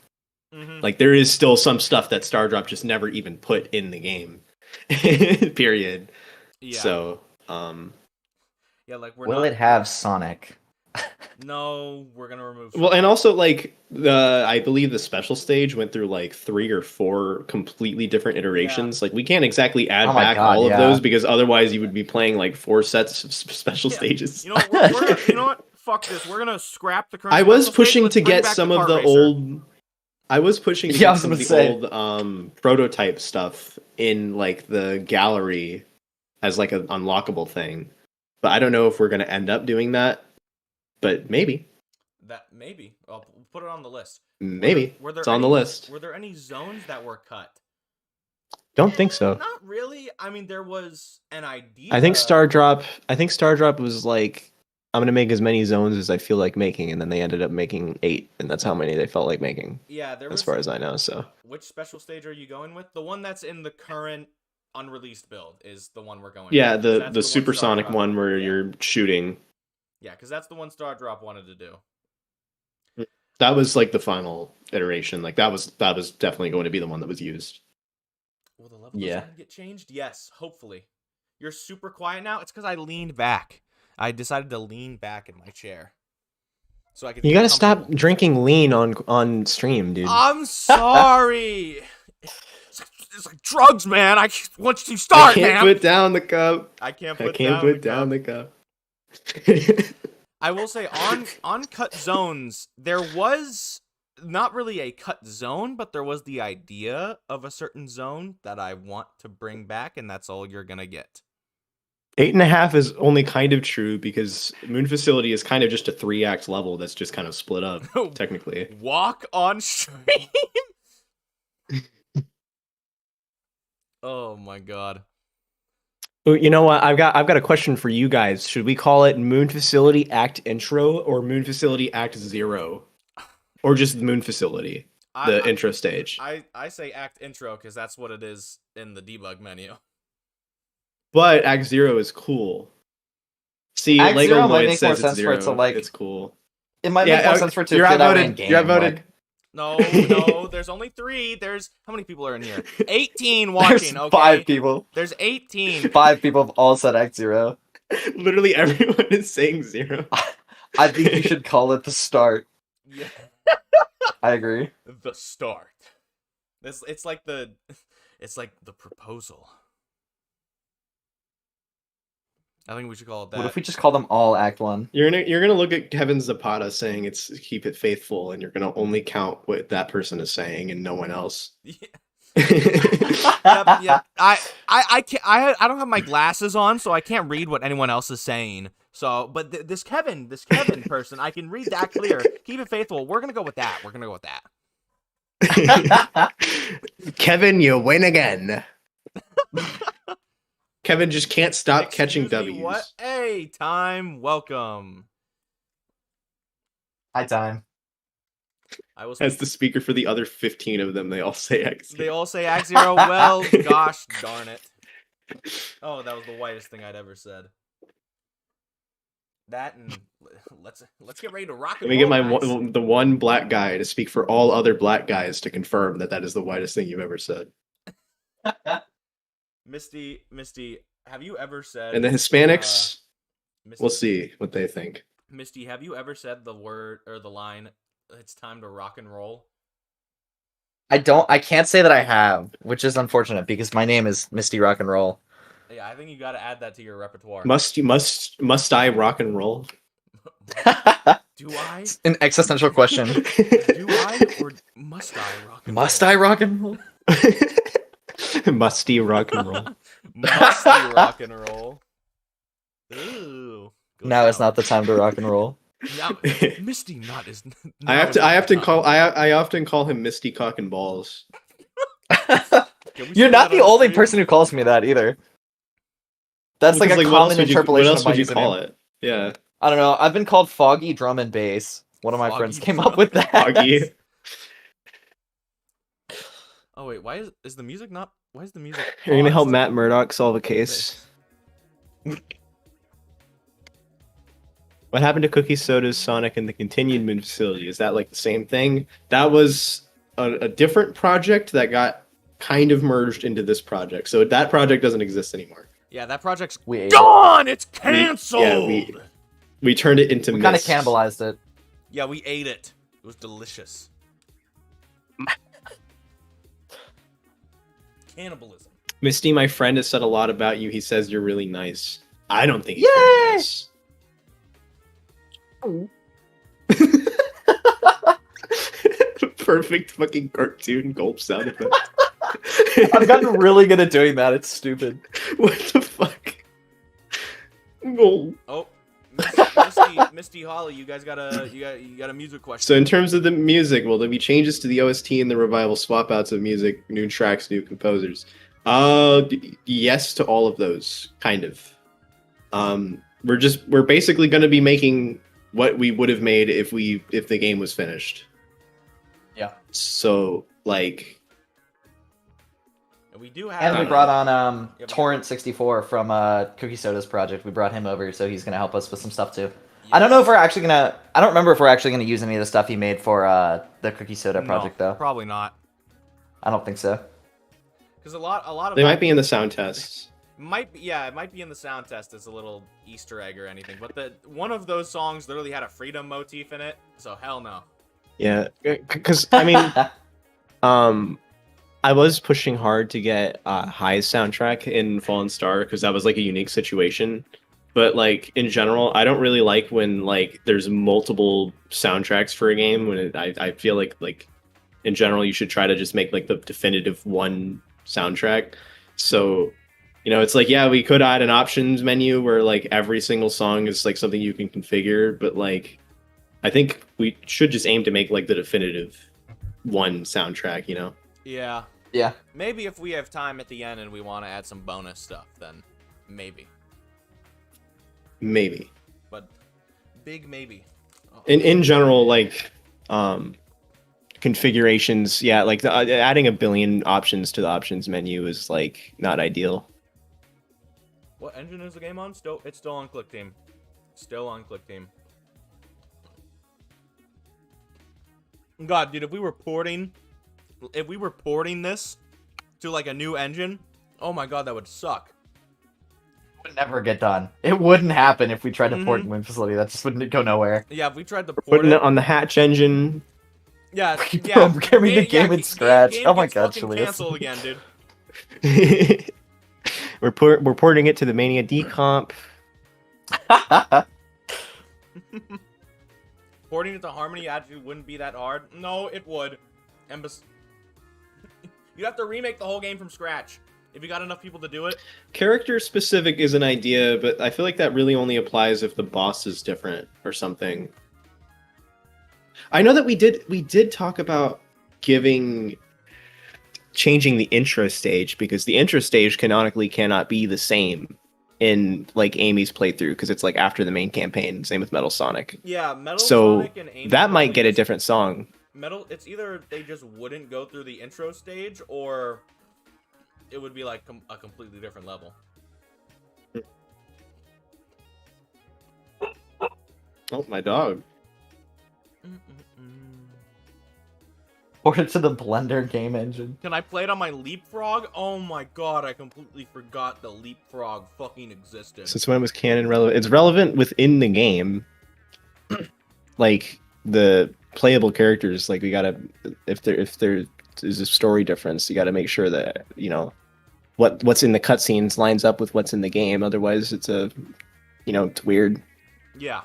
Mm-hmm. Like there is still some stuff that Stardrop just never even put in the game. Period. Yeah. So, yeah, like Will it have Sonic? No, we're gonna remove. well, and also like I believe the special stage went through like 3 or 4 completely different iterations. Like we can't exactly add Oh my back God, all of yeah. those because otherwise you would be playing like 4 sets of special stages. You know what? You know what? fuck this. We're gonna scrap the current. I was special stage, pushing let's to bring get back some the of kart the racer. old. I was pushing to Yeah, I get was some of gonna the say. old prototype stuff in like the gallery as like an unlockable thing, but I don't know if we're gonna end up doing that. But maybe, That maybe. I'll put it on the list. maybe Were there it's on the any- list. Were there any zones that were cut? Don't think so. Not really. I mean, there was an idea. I think Star Drop. I think Star Drop was like, I'm gonna make as many zones as I feel like making, and then they ended up making 8, and that's how many they felt like making. Yeah, there was. As far as I know, so. Which special stage are you going with? The one that's in the current unreleased build is the one we're going. Yeah, with, 'cause that's the supersonic Star Drop- one where yeah. you're shooting. Yeah, because that's the one Star Drop wanted to do. That was like the final iteration. Like that was definitely going to be the one that was used. Will the level Yeah. design get changed? Yes, hopefully. You're super quiet now. It's because I leaned back. I decided to lean back in my chair, so I could. You be gotta stop comfortable. drinking lean on stream, dude. I'm sorry. It's like drugs, man. I want you to start, I can't man. put down the cup. I can't I put can't down put down the cup. I will say on cut zones, there was not really a cut zone, but there was the idea of a certain zone that I want to bring back, and that's all you're gonna get. 8.5 is only kind of true because Moon Facility is kind of just a 3-act level that's just kind of split up, technically. Walk on stream. Oh my god. Oh, you know what? I've got a question for you guys. Should we call it Moon Facility Act Intro or Moon Facility Act 0? Or just Moon Facility, the intro stage? I say act intro because that's what it is in the debug menu. But Act 0 is cool. See, Act Lego 0 might Lloyd make says more it's sense for 0. it to, like- It's cool. It might make more sense for it to you're appear that way outvoted. in game. You're outvoted. like- No, there's only 3. There's how many people are in here? 18 watching. There's Okay, 5 people. There's 18. 5 people have all said Act 0. Literally everyone is saying 0. I think you should call it the start. Yeah. I agree. The start. It's like the proposal. I think we should call it that. What if we just call them all Act 1? You're gonna look at Kevin Zapata saying it's keep it faithful, and you're gonna only count what that person is saying and no one else. Yeah. Yep. I can't. I don't have my glasses on, so I can't read what anyone else is saying. So, but this Kevin person, I can read that clear. Keep it faithful. We're gonna go with that. We're gonna go with that. Kevin, you win again. Kevin just can't stop catching Excuse me, W's. What? Hey, time. Welcome. High time. I will. As the speaker for the other 15 of them, they all say X. They all say Act 0. Well, gosh darn it. Oh, that was the whitest thing I'd ever said. That and let's get ready to rock and Let me get roll, guys. the one black guy to speak for all other black guys to confirm that that is the whitest thing you've ever said. Misty, have you ever said? And the Hispanics, Misty, we'll see what they think. Misty, have you ever said the word or the line? It's time to rock and roll. I can't say that I have, which is unfortunate because my name is Misty Rock and Roll. Yeah, I think you got to add that to your repertoire. Must I rock and roll? Do I? An existential question. Do I or must I rock and roll? Must I rock and roll? Musty rock and roll. Must I rock and roll? Ooh. Goes Now it's down. not the time to rock and roll. Now, Misty not is. I often call him Misty Cock and Balls. You're not the only person who calls me that either. That's like Because, a what else common would interpolation what else of my would you username. call it? Yeah. I don't know. I've been called Foggy Drum and Bass. One of my Foggy friends came Drum up with that. Foggy. Oh wait, why is the music not? Why is the music? You're gonna help paused? Matt Murdock solve a case. What happened to Cookie Soda's Sonic and the continued Moon Facility? Is that like the same thing? That was a different project that got kind of merged into this project. So that project doesn't exist anymore. Yeah, that project's We ate it. gone. It's canceled. We turned it into We kind of Mist. cannibalized it. Yeah, we ate it. It was delicious. Cannibalism. Misty, my friend, has said a lot about you. He says you're really nice. I don't think he's Yay! very nice. Perfect fucking cartoon gulp sound effect. I've gotten really good at doing that. It's stupid. What the fuck? Gulp. Oh, Misty Holly, you guys got a music question. So in terms of the music, will there be changes to the OST and the revival swap outs of music, new tracks, new composers? Yes to all of those, kind of. We're basically going to be making what we would have made if the game was finished. Yeah. So like, we do have. And we brought on Yeah, Torrent64 from Cookie Soda's project. We brought him over, so he's gonna help us with some stuff too. I don't know if we're actually gonna. I don't remember if we're actually gonna use any of the stuff he made for the Cookie Soda project, though. Probably not. I don't think so. Because a lot of they might be in the sound tests. It might be in the sound test as a little Easter egg or anything. But one of those songs literally had a freedom motif in it, so hell no. Yeah, because I mean, I was pushing hard to get High's soundtrack in Fallen Star because that was like a unique situation. But like in general, I don't really like when like there's multiple soundtracks for a game. When I feel like in general, you should try to just make like the definitive one soundtrack. So, you know, it's like, yeah, we could add an options menu where like every single song is like something you can configure, but like I think we should just aim to make like the definitive one soundtrack, you know? Yeah. Yeah. Maybe if we have time at the end and we want to add some bonus stuff, then maybe. Maybe. But big maybe. Oh. In general, like configurations, yeah, like adding a billion options to the options menu is like not ideal. What engine is the game on? It's still on Click Team. Still on Click Team. God, dude, if we were porting this to like a new engine, oh my god, that would suck. It would never get done. It wouldn't happen if we tried to port Moon Facility. That just wouldn't go nowhere. Yeah, if we tried to port Putting it on the Hatch engine. Yeah, Programming the game in Scratch. Oh my god, Julius. Cancel again, dude. We're porting it to the Mania D comp. Porting it to Harmony actually wouldn't be that hard. No, it would. And you'd have to remake the whole game from scratch if you got enough people to do it. Character specific is an idea, but I feel like that really only applies if the boss is different or something. I know that we did talk about changing the intro stage, because the intro stage canonically cannot be the same in like Amy's playthrough because it's like after the main campaign. Same with Metal Sonic. Yeah, Metal so Sonic and Amy that might get a different song. It's either they just wouldn't go through the intro stage, or it would be like a completely different level. Oh, my dog. Port it to the Blender game engine. Can I play it on my Leapfrog? Oh my god, I completely forgot the Leapfrog fucking existed. Since when was canon relevant? It's relevant within the game. Like the playable characters, like we gotta, if there is a story difference, you gotta make sure that, you know, what's in the cutscenes lines up with what's in the game. Otherwise, it's it's weird. Yeah.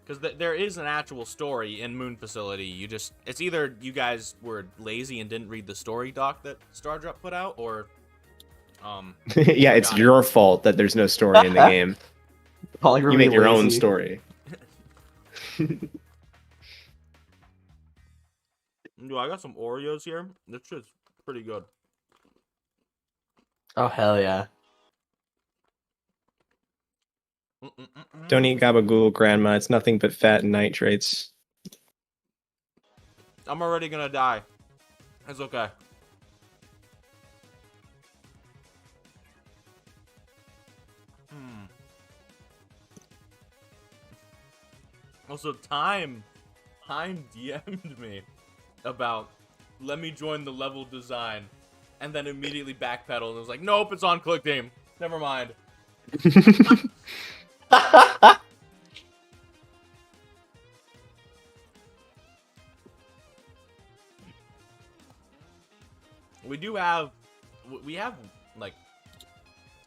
Because there is an actual story in Moon Facility. It's either you guys were lazy and didn't read the story doc that Stardrop put out, or yeah, it's your fault that there's no story in the game. You make your own story. Dude, I got some Oreos here. This shit's pretty good. Oh hell yeah. Don't eat gabagool, Grandma. It's nothing but fat and nitrates. I'm already gonna die. It's okay. Also, Time DM'd me about, let me join the level design, and then immediately backpedaled and was like, nope, it's on Click Team. Never mind. We have like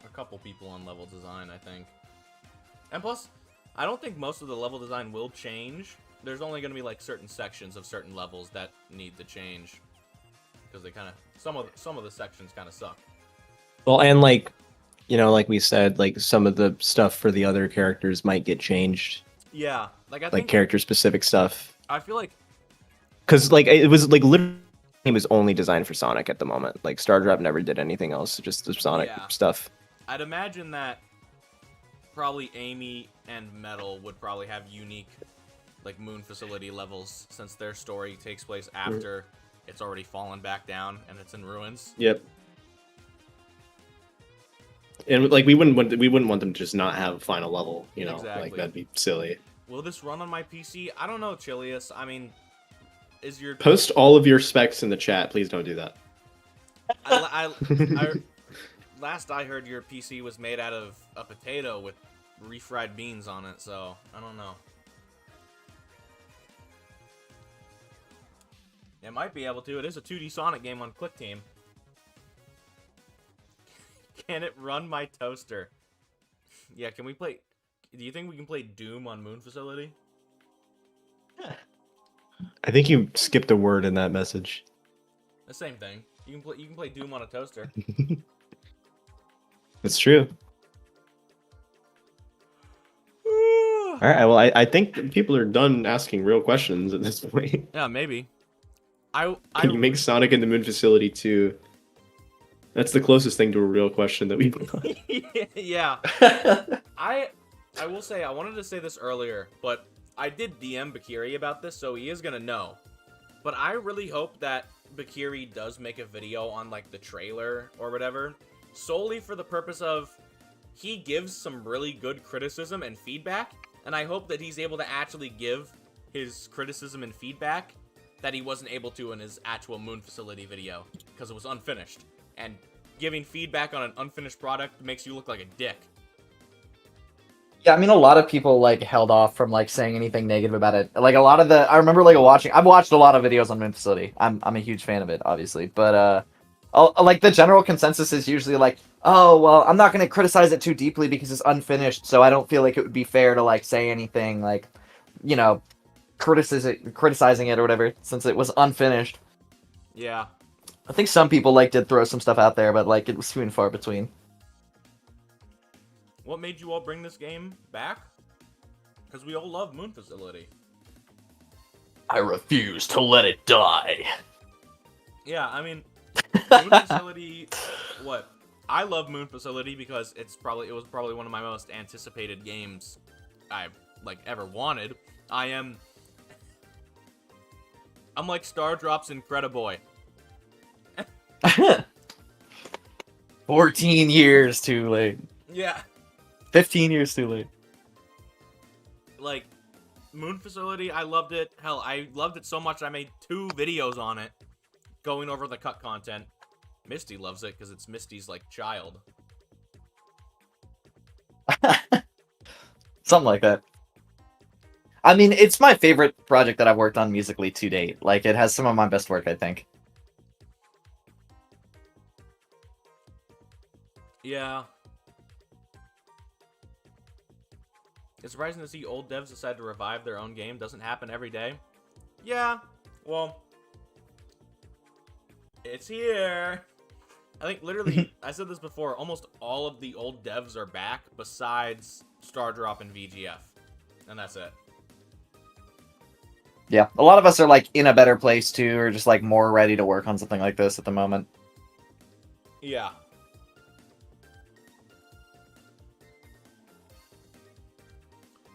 a couple people on level design, I think. And plus, I don't think most of the level design will change. There's only going to be like certain sections of certain levels that need to change because they kind of some of the sections kind of suck. Well, and like, you know, like we said, like some of the stuff for the other characters might get changed, Yeah, like I like think character specific stuff. I feel like Because like it was like literally it was only designed for Sonic at the moment. Like Star Drop never did anything else, just the Sonic Yeah. stuff. I'd imagine that probably Amy and Metal would probably have unique like Moon Facility levels since their story takes place after it's already fallen back down and it's in ruins. Yep. And like we wouldn't want them to just not have a final level, you know, Exactly. like that'd be silly. Will this run on my PC? I don't know, Chilius. I mean, is your Post all of your specs in the chat, please don't do that. Last I heard, your PC was made out of a potato with refried beans on it, so I don't know. It might be able to. It is a 2D Sonic game on QuickTeam. Can it run my toaster? Yeah, can we play... Do you think we can play Doom on Moon Facility? I think you skipped a word in that message. The same thing. You can play Doom on a toaster. It's true. All right, well, I think people are done asking real questions at this point. Yeah, maybe. Can you make Sonic in the Moon Facility 2? That's the closest thing to a real question that we've got. Yeah. I will say, I wanted to say this earlier, but I did DM Bakiri about this, so he is gonna know. But I really hope that Bakiri does make a video on, like, the trailer or whatever, solely for the purpose of he gives some really good criticism and feedback, and I hope that he's able to actually give his criticism and feedback that he wasn't able to in his actual Moon Facility video, because it was unfinished. And giving feedback on an unfinished product makes you look like a dick. Yeah, I mean, a lot of people like held off from like saying anything negative about it. Like a lot of I remember like I've watched a lot of videos on Moon Facility. I'm a huge fan of it, obviously, but like the general consensus is usually like, oh well, I'm not going to criticize it too deeply because it's unfinished, so I don't feel like it would be fair to like say anything like, you know, criticizing it or whatever since it was unfinished. Yeah. I think some people like did throw some stuff out there, but like it was few and far between. What made you all bring this game back? Because we all love Moon Facility. I refuse to let it die. Yeah, I mean, Moon Facility. What? I love Moon Facility because it was probably one of my most anticipated games I've like ever wanted. I'm like Star Drop's Incrediboy. 14 years too late. Yeah. 15 years too late. Like, Moon Facility, I loved it. Hell, I loved it so much I made 2 videos on it, going over the cut content. Misty loves it because it's Misty's, like, child. Something like that. I mean, it's my favorite project that I've worked on musically to date. Like, it has some of my best work, I think. Yeah. It's surprising to see old devs decide to revive their own game. Doesn't happen every day. Yeah, well, it's here. I think literally, I said this before, almost all of the old devs are back besides Stardrop and VGF. And that's it. Yeah, a lot of us are like in a better place too, or just like more ready to work on something like this at the moment. Yeah.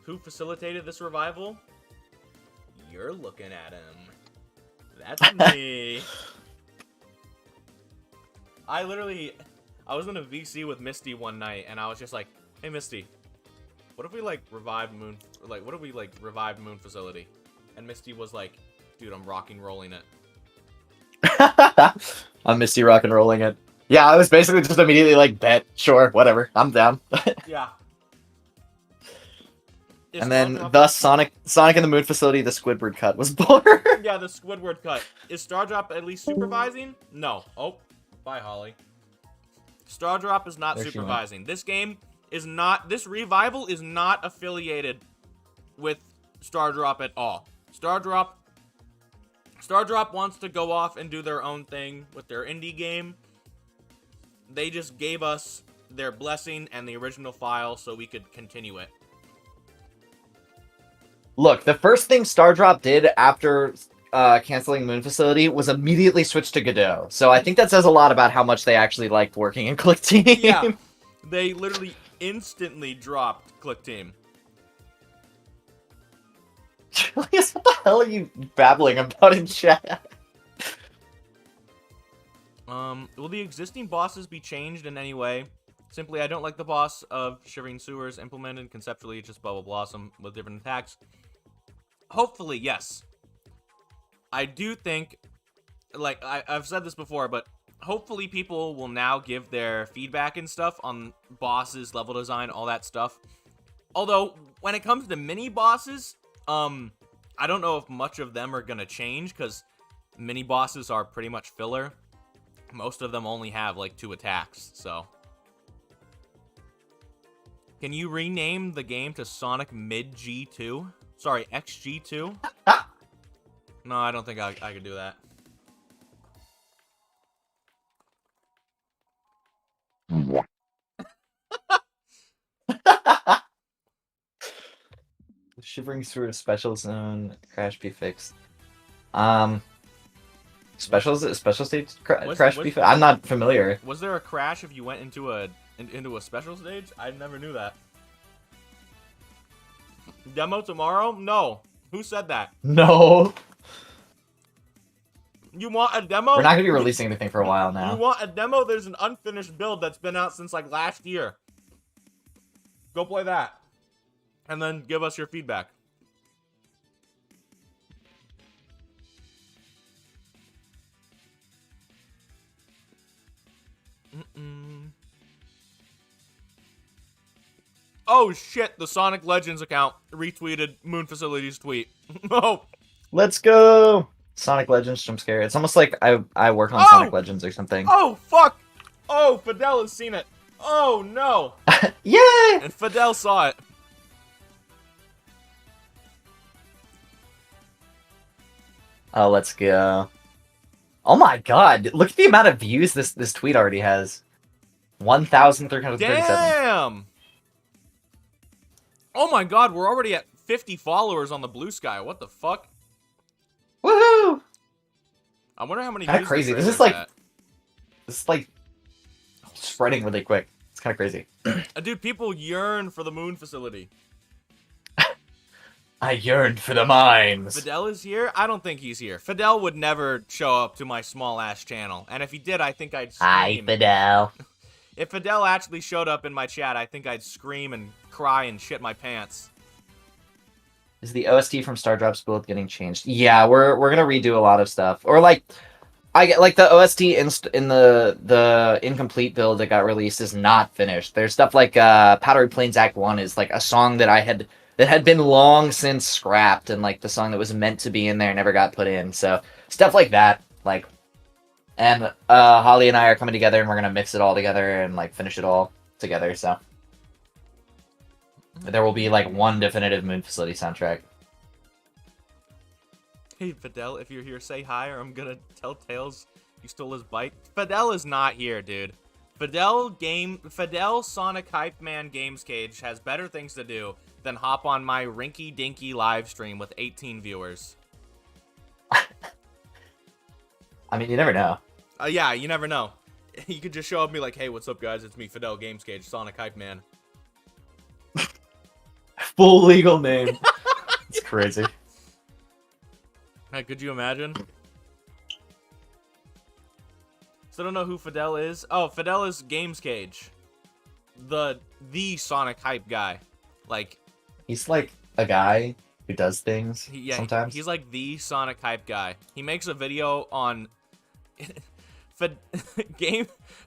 Who facilitated this revival? You're looking at him. That's me. I was in a VC with Misty one night, and I was just like, "Hey, Misty, what if we revive Moon Facility?" And Misty was like, "Dude, I'm rocking rolling it." I'm Misty rock and rolling it. Yeah, I was basically just immediately like, bet, sure, whatever, I'm down. Yeah. And then, thus, Sonic and the Moon Facility, the Squidward cut was born. Yeah, the Squidward cut. Is Stardrop at least supervising? No. Oh, bye, Holly. Stardrop is not There she supervising. This game is not, this revival is not affiliated with Stardrop at all. Stardrop wants to go off and do their own thing with their indie game. They just gave us their blessing and the original file so we could continue it. Look, the first thing Stardrop did after canceling Moon Facility was immediately switch to Godot. So I think that says a lot about how much they actually liked working in Click Team. Yeah, they literally instantly dropped Click Team. Julius, what the hell are you babbling about in chat? Will the existing bosses be changed in any way? Simply, I don't like the boss of Shivering Sewers implemented. Conceptually, just Bubble Blossom with different attacks. Hopefully, yes. I do think, like, I've said this before, but hopefully people will now give their feedback and stuff on bosses, level design, all that stuff. Although, when it comes to mini-bosses, I don't know if much of them are gonna change, because mini-bosses are pretty much filler. Most of them only have, like, 2 attacks, so... Can you rename the game to Sonic Mid G2? Sorry, XG2? No, I don't think I could do that. Shivering Sword Special Zone Crash be fixed. Special stage crash be fixed. I'm not familiar. Was there a crash if you went into a special stage? I never knew that. Demo tomorrow? No. Who said that? No. You want a demo? We're not gonna be releasing anything for a while now. You want a demo? There's an unfinished build that's been out since like last year. Go play that. And then give us your feedback. Oh shit, the Sonic Legends account retweeted Moon Facility's tweet. Oh. Let's go! Sonic Legends jump scare. It's almost like I work on Sonic Legends or something. Oh fuck! Oh, Fidel has seen it. Oh no! Yay! And Fidel saw it. Oh, let's go. Oh my god, look at the amount of views this tweet already has. 1,337. Damn! Oh my god, we're already at 50 followers on the Blue Sky. What the fuck? Woohoo! I wonder how many Kinda views crazy. this This is like spreading really quick. It's kind of crazy. Dude, people yearn for the Moon Facility. I yearned for the mines. Fidel is here? I don't think he's here. Fidel would never show up to my small-ass channel. And if he did, I think I'd scream. Hi, Fidel. If Fidel actually showed up in my chat, I think I'd scream and cry and shit my pants. Is the OST from Stardrop's build getting changed? Yeah, we're gonna redo a lot of stuff. Or like, I get like the OST in the incomplete build that got released is not finished. There's stuff like Powdery Plains Act 1 is like a song that had been long since scrapped, and like the song that was meant to be in there never got put in. So stuff like that, like, and Holly and I are coming together and we're gonna mix it all together and like finish it all together. So there will be like one definitive Moon Facility soundtrack. Hey Fidel, if you're here, say hi or I'm gonna tell Tails you stole his bike. Fidel is not here, dude. Fidel Sonic Hype Man Games Cage has better things to do than hop on my rinky-dinky live stream with 18 viewers. I mean, you never know. Yeah, you never know. You could just show up and be like, hey, what's up, guys? It's me, Fidel Games Cage, Sonic Hype Man. Full legal name. It's crazy. Hey, could you imagine? So I don't know who Fidel is. Oh, Fidel is Games Cage. The Sonic Hype guy. Like, he's like a guy who does things sometimes. He's like the Sonic Hype guy. He makes a video on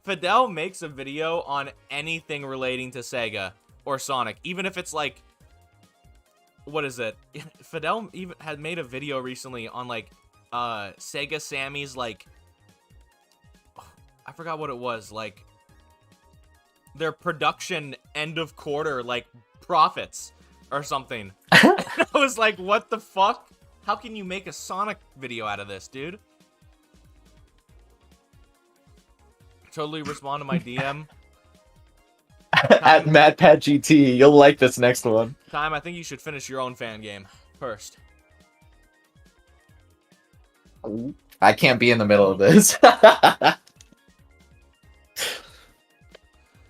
Fidel makes a video on anything relating to Sega or Sonic, even if it's like, what is it? Fidel even had made a video recently on like Sega Sammy's like, I forgot what it was, like their production end of quarter like profits or something. And I was like, what the fuck? How can you make a Sonic video out of this, dude? Totally respond to my DM. At MadPatGT, you'll like this next one. Time, I think you should finish your own fan game first. I can't be in the middle of this.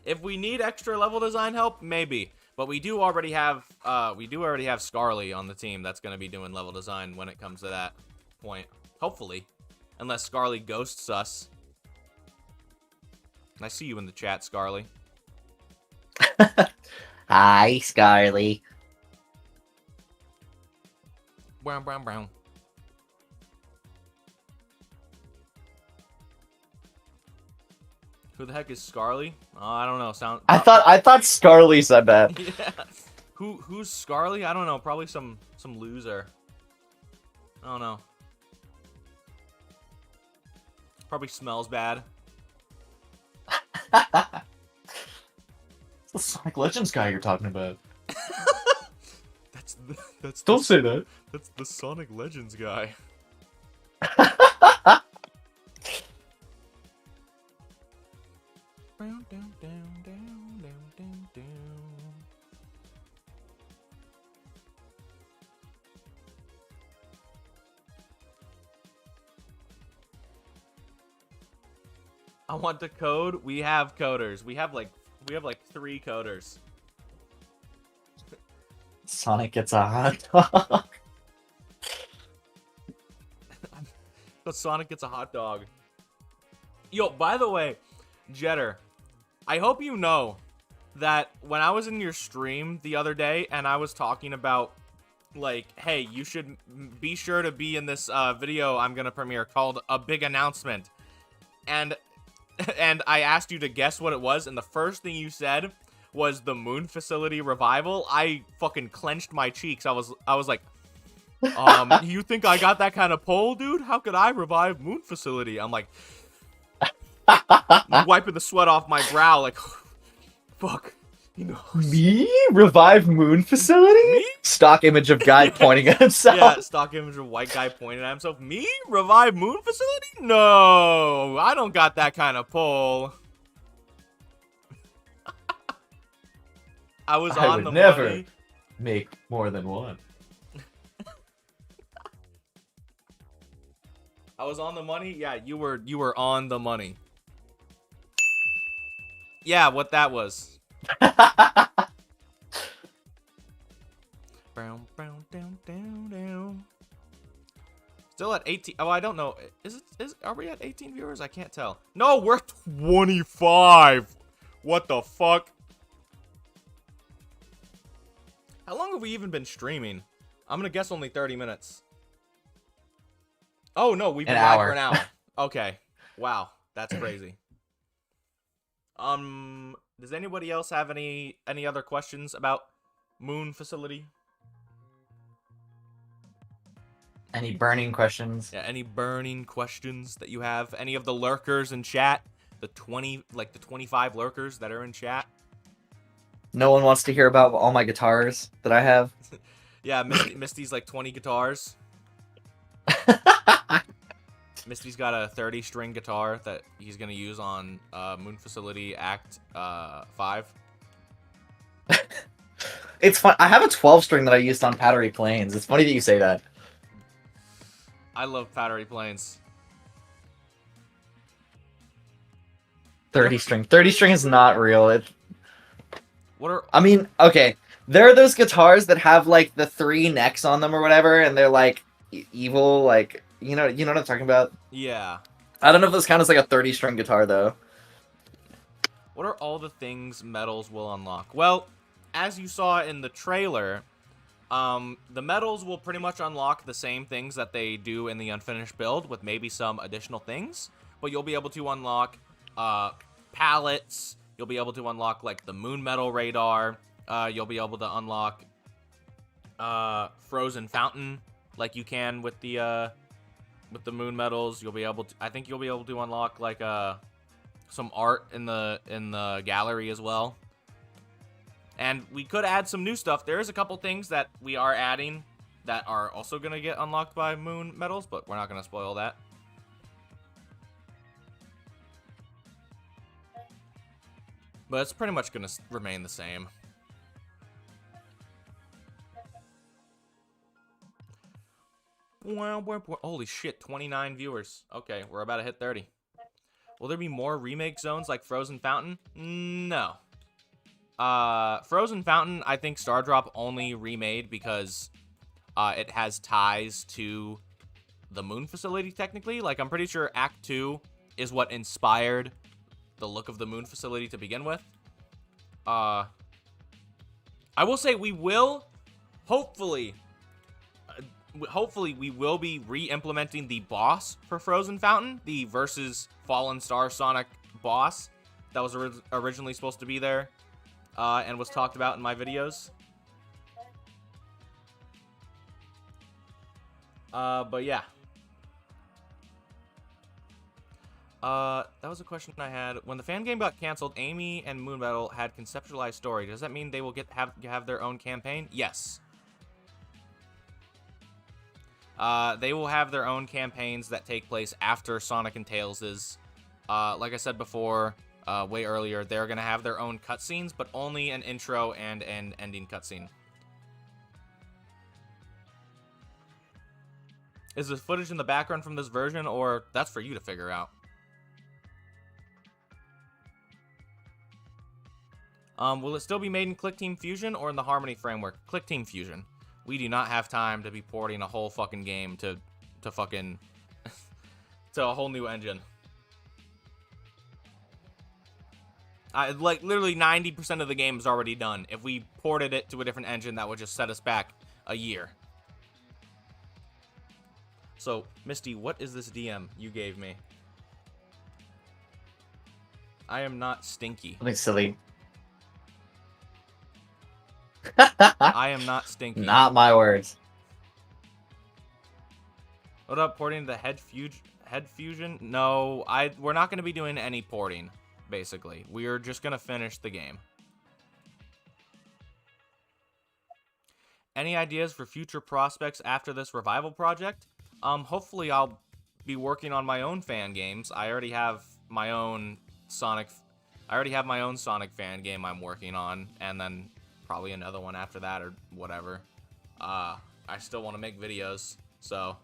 If we need extra level design help, maybe. But we do already have Scarly on the team that's gonna be doing level design when it comes to that point. Hopefully. Unless Scarly ghosts us. I see you in the chat, Scarly. Hi, Scarly. Brown, brown, brown. Who the heck is Scarly? I don't know. I thought Scarly said that. Yeah. Who's Scarly? I don't know. Probably some loser. I don't know. Probably smells bad. The Sonic Legends guy you're talking about. That's Don't say that. That's the Sonic Legends guy. Down, down, down, down, down, down, down. I want the code. We have coders. We have like 3 coders. Sonic gets a hot dog. But Sonic gets a hot dog. Yo, by the way, Jetter, I hope you know that when I was in your stream the other day and I was talking about, like, hey, you should be sure to be in this video I'm gonna premiere called A Big Announcement. And I asked you to guess what it was, and the first thing you said was the Moon Facility revival. I fucking clenched my cheeks. I was like, you think I got that kind of pull, dude? How could I revive Moon Facility? I'm like, wiping the sweat off my brow, like, fuck, you know. Me? Revive Moon Facility? Me? Stock image of guy pointing at himself. Yeah, stock image of white guy pointing at himself. Me? Revive Moon Facility? No, I don't got that kind of pull. I was on the never money. Make more than one. I was on the money. Yeah, you were on the money. Yeah, what that was. Brown, brown, down, down, down. Still at 18. Oh, I don't know. Are we at 18 viewers? I can't tell. No, we're 25. What the fuck? How long have we even been streaming? I'm gonna guess only 30 minutes. Oh no, we've been live for an hour. Okay. Wow, that's crazy. Does anybody else have any other questions about Moon Facility? Any burning questions? Yeah, any burning questions that you have? Any of the lurkers in chat? The 25 lurkers that are in chat? No one wants to hear about all my guitars that I have. Yeah, Misty's like 20 guitars. Misty's got a 30-string guitar that he's gonna use on Moon Facility Act 5. It's fun. I have a 12-string that I used on Powdery Plains. It's funny that you say that. I love Powdery Plains. 30-string. 30-string is not real. What are? I mean, okay. There are those guitars that have like the 3 necks on them or whatever, and they're like evil, like you know what I'm talking about. Yeah. I don't know if those count as like a 30-string guitar though. What are all the things medals will unlock? Well, as you saw in the trailer, the medals will pretty much unlock the same things that they do in the unfinished build, with maybe some additional things. But you'll be able to unlock pallets. You'll be able to unlock like the moon metal radar. You'll be able to unlock frozen fountain, like you can with the moon metals. You'll be able to. I think you'll be able to unlock like some art in the gallery as well. And we could add some new stuff. There is a couple things that we are adding that are also going to get unlocked by moon medals, but we're not going to spoil that. But it's pretty much going to remain the same. Holy shit, 29 viewers. Okay, we're about to hit 30. Will there be more remake zones like Frozen Fountain? No. Frozen Fountain, I think Stardrop only remade because it has ties to the moon facility, technically. Like, I'm pretty sure Act 2 is what inspired the look of the moon facility to begin with. I will say we will, hopefully we will be re-implementing the boss for Frozen Fountain, the versus Fallen Star Sonic boss that was originally supposed to be there and was talked about in my videos. But yeah. That was a question I had. When the fan game got canceled, Amy and Moon Battle had conceptualized story. Does that mean they will have their own campaign? Yes. They will have their own campaigns that take place after Sonic and Tails' like I said before, way earlier, they're going to have their own cutscenes, but only an intro and an ending cutscene. Is the footage in the background from this version, or that's for you to figure out? Will it still be made in ClickTeam Fusion or in the Harmony framework? ClickTeam Fusion. We do not have time to be porting a whole fucking game to fucking to a whole new engine. Like, literally 90% of the game is already done. If we ported it to a different engine, that would just set us back a year. So, Misty, what is this DM you gave me? I am not stinky. Something silly. I am not stinky. Not my words. What up, porting the head fusion? No, we're not going to be doing any porting, basically. We are just going to finish the game. Any ideas for future prospects after this revival project? Hopefully I'll be working on my own fan games. I already have my own Sonic fan game I'm working on, and then probably another one after that or whatever. I still want to make videos, so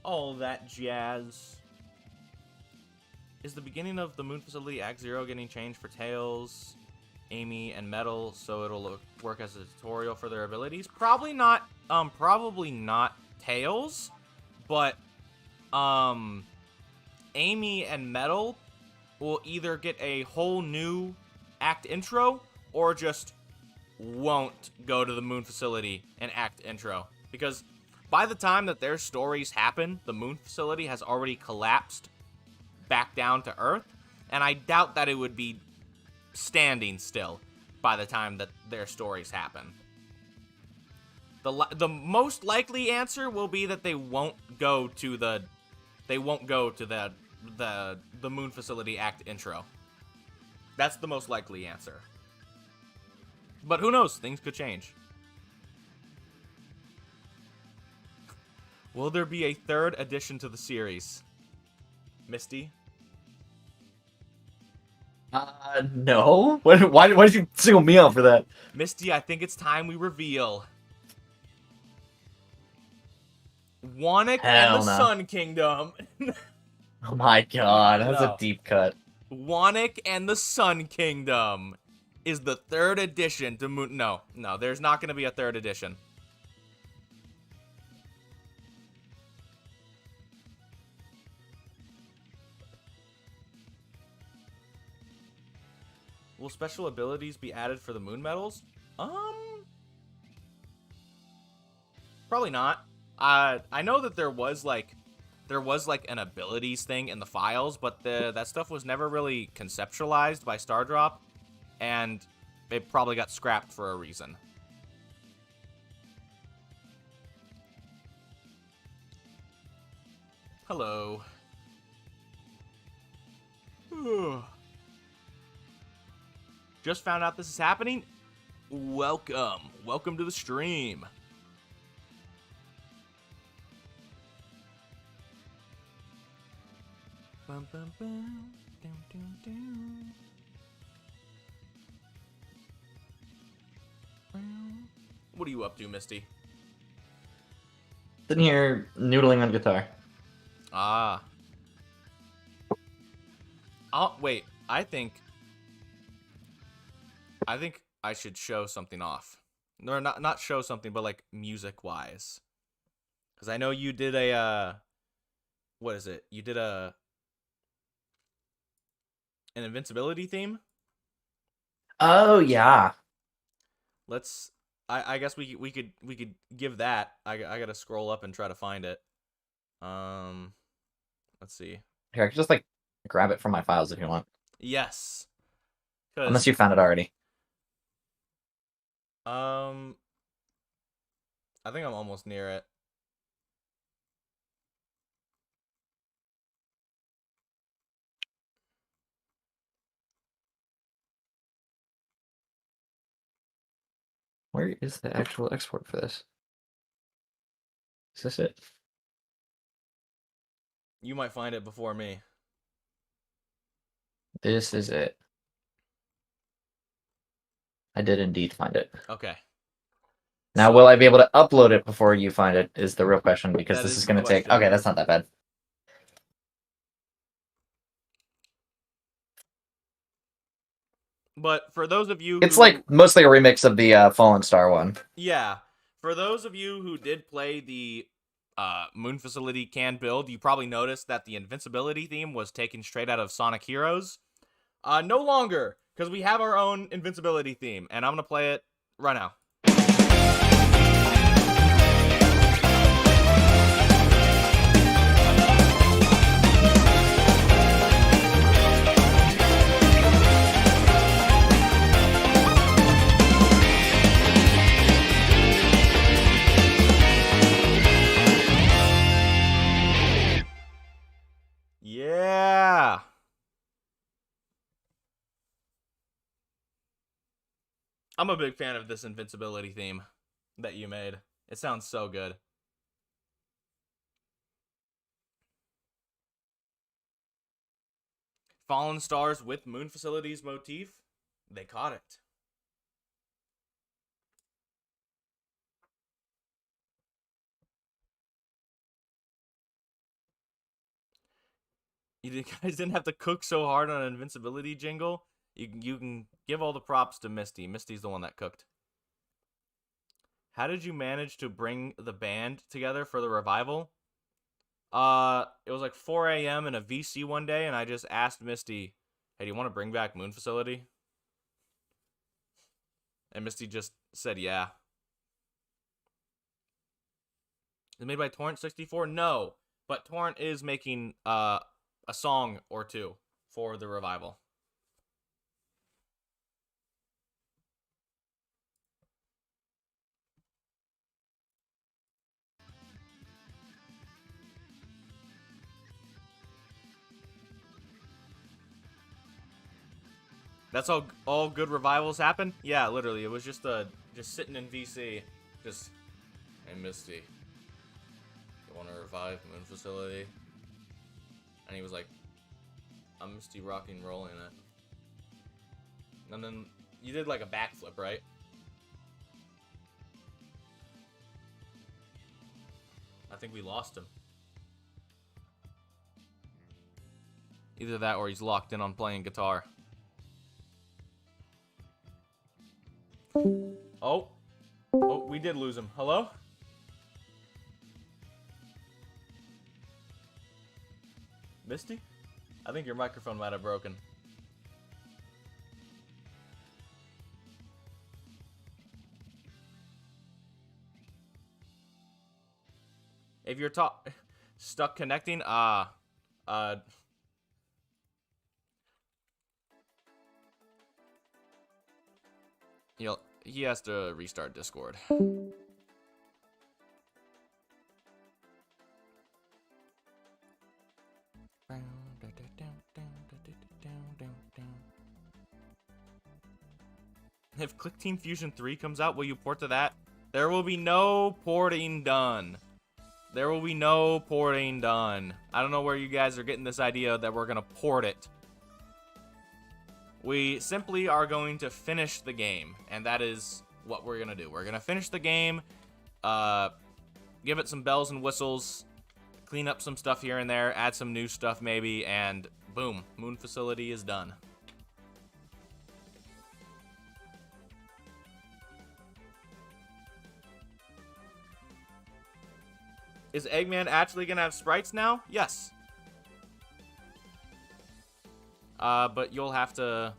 all that jazz. Is the beginning of the Moon Facility Act 0 getting changed for Tails, Amy, and Metal, so it'll work as a tutorial for their abilities? Probably not. Probably not Tails, but Amy and Metal will either get a whole new act intro or just won't go to the Moon Facility and act intro, because by the time that their stories happen, the Moon Facility has already collapsed back down to Earth, and I doubt that it would be standing still by the time that their stories happen. The most likely answer will be that they won't go to the Moon Facility act intro. That's the most likely answer. But who knows? Things could change. Will there be a third edition to the series? Misty? No. Why did you single me out for that? Misty, I think it's time we reveal Wannick and the Sun Kingdom. Oh my god, that's No. a deep cut. Wannick and the Sun Kingdom is the third edition to Moon. No, there's not going to be a third edition. Will special abilities be added for the moon medals? Probably not. I know that there was like an abilities thing in the files, but that stuff was never really conceptualized by Stardrop, and it probably got scrapped for a reason. Hello. Just found out this is happening? Welcome. Welcome to the stream. Bum, bum, bum. Dum, dum, dum. What are you up to, Misty? Sitting here noodling on guitar. Ah. Oh, wait. I think I should show something off. No, not show something, but like music-wise. Because I know you did a, what is it? You did an invincibility theme? Oh yeah. Let's, I guess we could give that. I gotta scroll up and try to find it. Let's see. Here, I can just like grab it from my files if you want. Yes. Unless you found it already. I think I'm almost near it. Where is the actual export for this? Is this it? You might find it before me. This is it. I did indeed find it. Okay. Now, So- will I be able to upload it before you find it is the real question, because That this is is the going to take... question. Okay, that's not that bad. But for those of you It's who, like mostly a remix of the Fallen Star one. yeah, for those of you who did play the Moon Facility canned build, you probably noticed that the invincibility theme was taken straight out of Sonic Heroes. No longer, because we have our own invincibility theme, and I'm going to play it right now. Yeah. I'm a big fan of this invincibility theme that you made. It sounds so good. Fallen Stars with Moon Facilities motif. They caught it. You guys didn't have to cook so hard on an invincibility jingle. You can give all the props to Misty. Misty's the one that cooked. How did you manage to bring the band together for the revival? It was like 4 a.m. in a VC one day, and I just asked Misty, hey, do you want to bring back Moon Facility? And Misty just said, yeah. Is it made by Torrent 64? No, but Torrent is making a song or two for the revival. That's all good revivals happen? Yeah, literally. It was just sitting in VC. Just, hey, Misty, you want to revive Moon Facility? And he was like, I'm Misty rocking rolling it. And then you did like a backflip, right? I think we lost him. Either that or he's locked in on playing guitar. Oh, we did lose him. Hello? Misty? I think your microphone might have broken. If you're stuck connecting, he has to restart Discord. If Click Team Fusion 3 comes out, will you port to that? There will be no porting done. There will be no porting done. I don't know where you guys are getting this idea that we're going to port it. We simply are going to finish the game, and that is what we're going to do. We're going to finish the game, give it some bells and whistles, clean up some stuff here and there, add some new stuff maybe, and boom, Moon Facility is done. Is Eggman actually gonna have sprites now? Yes. But you'll have to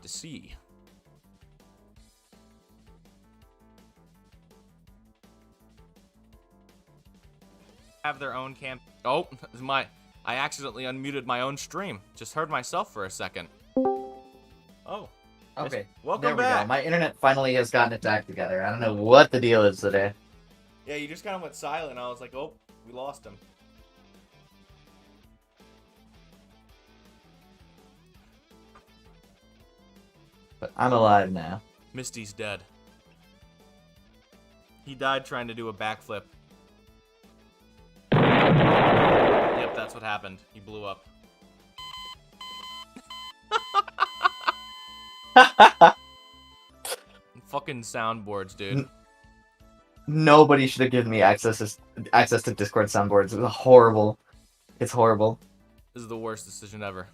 see. Have their own camp. Oh, I accidentally unmuted my own stream. Just heard myself for a second. Oh. Okay. Welcome there we back. go. My internet finally has gotten its act together. I don't know what the deal is today. Yeah, you just kind of went silent. I was like, oh, we lost him. But I'm alive now. Misty's dead. He died trying to do a backflip. Yep, that's what happened. He blew up. Fucking soundboards, dude. Nobody should have given me access to Discord soundboards. It was horrible. It's horrible. This is the worst decision ever.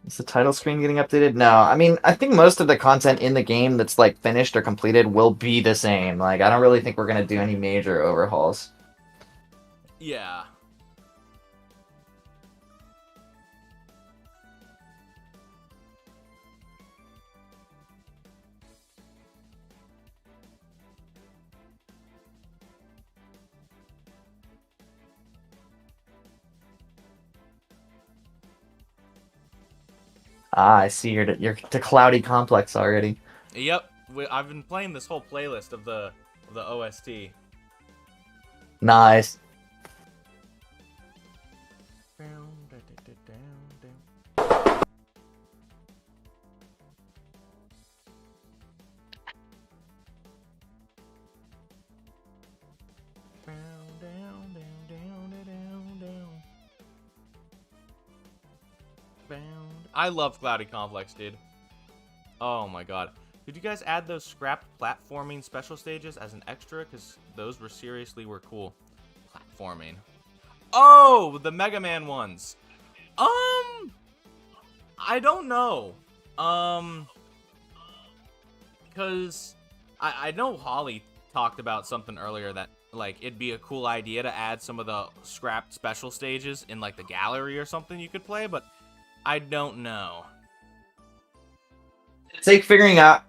Is the title screen getting updated? No. I mean, I think most of the content in the game that's like finished or completed will be the same. Like, I don't really think we're gonna do any major overhauls. Yeah. Ah, I see you're to Cloudy Complex already. Yep. I've been playing this whole playlist of the OST. Nice. I love Cloudy Complex, dude. Oh my god. Did you guys add those scrapped platforming special stages as an extra? Because those were cool. Platforming. Oh, the Mega Man ones. I don't know. Because I know Holly talked about something earlier that, like, it'd be a cool idea to add some of the scrapped special stages in, like, the gallery or something you could play, but I don't know. It's like figuring out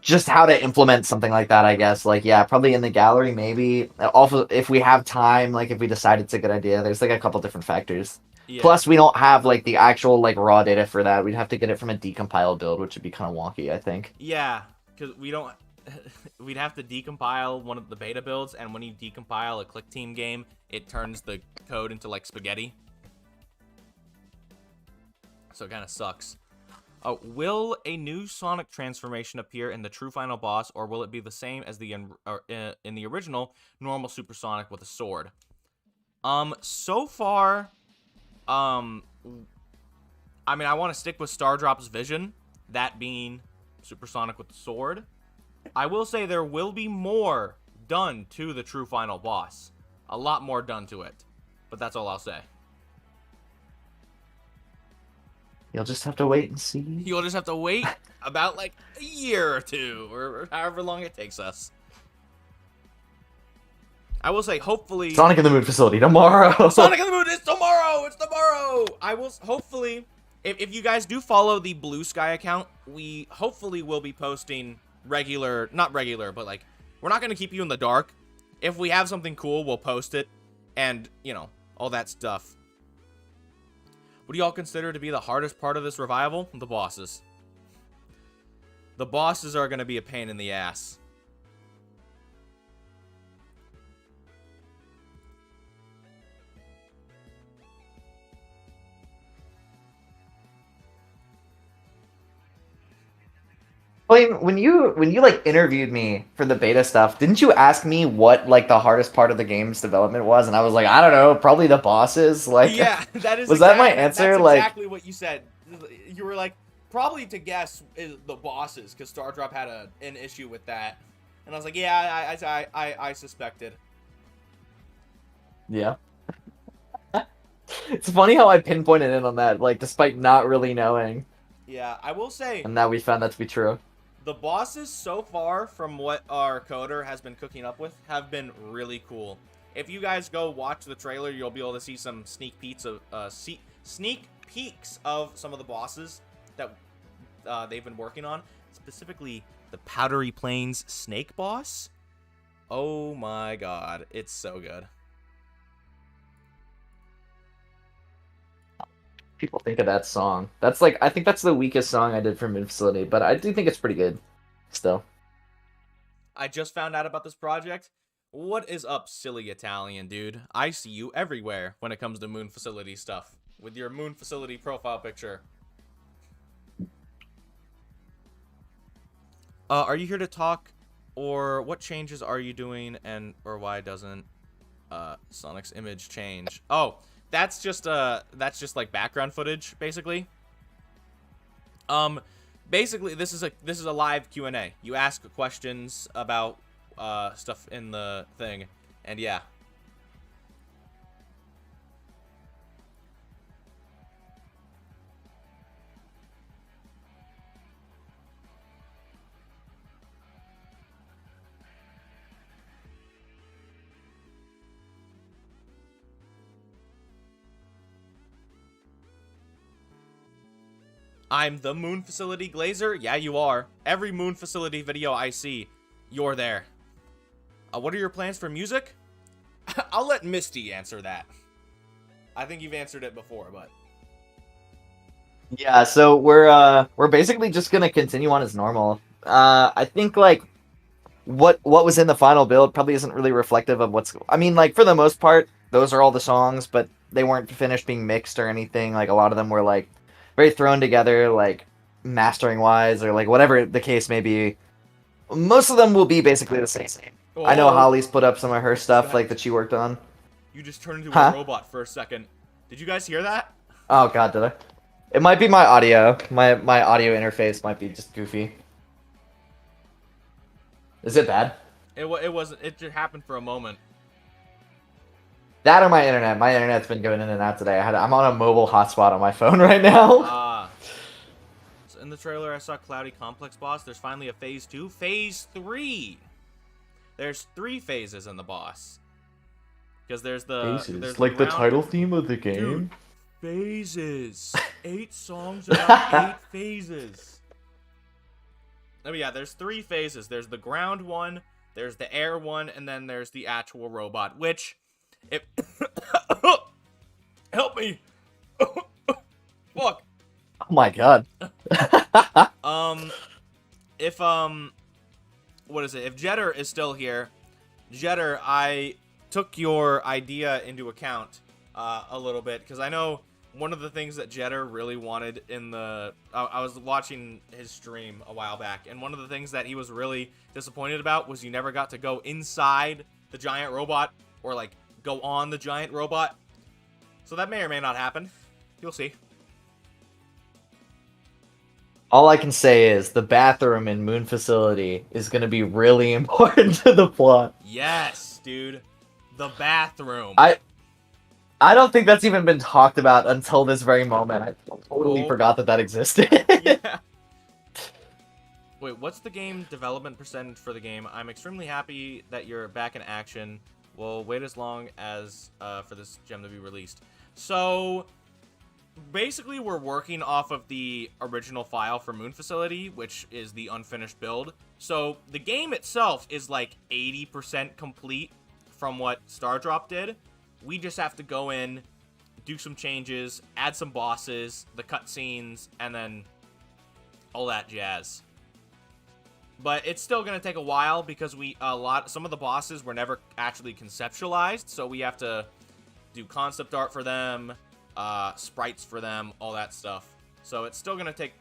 just how to implement something like that, I guess. Like, yeah, probably in the gallery, maybe. Also, if we have time, like, if we decide it's a good idea, there's, like, a couple different factors. Yeah. Plus, we don't have, like, the actual, like, raw data for that. We'd have to get it from a decompiled build, which would be kind of wonky, I think. Yeah, because we don't... We'd have to decompile one of the beta builds, and when you decompile a Click Team game, it turns the code into, like, spaghetti. So it kind of sucks. Will a new Sonic transformation appear in the true final boss, or will it be the same as in the original normal Super Sonic with a sword? So far, I mean, I want to stick with Stardrop's vision, that being Super Sonic with the sword. I will say there will be more done to the true final boss. A lot more done to it. But that's all I'll say. You'll just have to wait and see. You'll just have to wait about, like, a year or two, or however long it takes us. I will say, hopefully... Sonic in the Moon Facility tomorrow! Sonic in the Moon is tomorrow! It's tomorrow! I will, hopefully, if you guys do follow the Blue Sky account, we hopefully will be posting regular, not regular, but, like, we're not going to keep you in the dark. If we have something cool, we'll post it, and, you know, all that stuff. What do y'all consider to be the hardest part of this revival? The bosses. The bosses are going to be a pain in the ass. William, when you like interviewed me for the beta stuff, didn't you ask me what like the hardest part of the game's development was? And I was like, I don't know, probably the bosses. Like, Yeah, that is was that my answer? That's Like, exactly what you said. You were like, probably to guess is the bosses, because Stardrop had an issue with that. And I was like, yeah, I suspected. yeah. It's funny how I pinpointed in on that, like despite not really knowing, Yeah, I will say, and now we found that to be true. the bosses so far, from what our coder has been cooking up with, have been really cool. If you guys go watch the trailer, you'll be able to see some sneak peeks of some of the bosses that they've been working on. Specifically, the Powdery Plains Snake boss. Oh my god, it's so good. People think of that song. That's like, I think that's the weakest song I did for Moon Facility, but I do think it's pretty good still. I just found out about this project. What is up, silly Italian dude? I see you everywhere when it comes to Moon Facility stuff. With your Moon Facility profile picture. Are you here to talk? Or what changes are you doing, and or why doesn't Sonic's image change? Oh, that's just like background footage, basically. Basically this is a live Q&A. You ask questions about stuff in the thing, and yeah. I'm the Moon Facility Glazer? Yeah, you are. Every Moon Facility video I see, you're there. What are your plans for music? I'll let Misty answer that. I think you've answered it before, but... Yeah, so we're basically just gonna continue on as normal. I think like what was in the final build probably isn't really reflective of what's. I mean, like for the most part, those are all the songs, but they weren't finished being mixed or anything. Like a lot of them were like very thrown together, like mastering wise or like whatever the case may be. Most of them will be basically the same. Oh, I know Holly's put up some of her stuff like that she worked on. You just turned into a robot for a second. Did you guys hear that? Oh god, did I? It might be my audio. My audio interface might be just goofy. Is it bad? It wasn't. It just happened for a moment. That or my internet. My internet's been going in and out today. I'm on a mobile hotspot on my phone right now. So in the trailer, I saw Cloudy Complex boss. There's finally a phase 2. Phase 3. There's 3 phases in the boss. Because there's the Phases? there's Like the the title theme of the game? Dude, phases. 8 songs about 8 phases. Oh yeah, there's 3 phases. There's the ground one, there's the air one, and then there's the actual robot. Which, if help me, fuck. Oh my god. If what is it? If Jetter is still here, Jetter, I took your idea into account a little bit because I know one of the things that Jetter really wanted in the I was watching his stream a while back, and one of the things that he was really disappointed about was you never got to go inside the giant robot or like go on the giant robot. So that may or may not happen. You'll see. All I can say is the bathroom in Moon Facility is going to be really important to the plot. Yes, dude. The bathroom. I don't think that's even been talked about until this very moment. I totally forgot that existed. Yeah. Wait, what's the game development percentage for the game? I'm extremely happy that you're back in action. We'll wait as long as for this gem to be released. So, basically, we're working off of the original file for Moon Facility, which is the unfinished build. So, the game itself is like 80% complete from what Stardrop did. We just have to go in, do some changes, add some bosses, the cutscenes, and then all that jazz. But it's still gonna take a while because some of the bosses were never actually conceptualized, so we have to do concept art for them, sprites for them, all that stuff. So it's still gonna take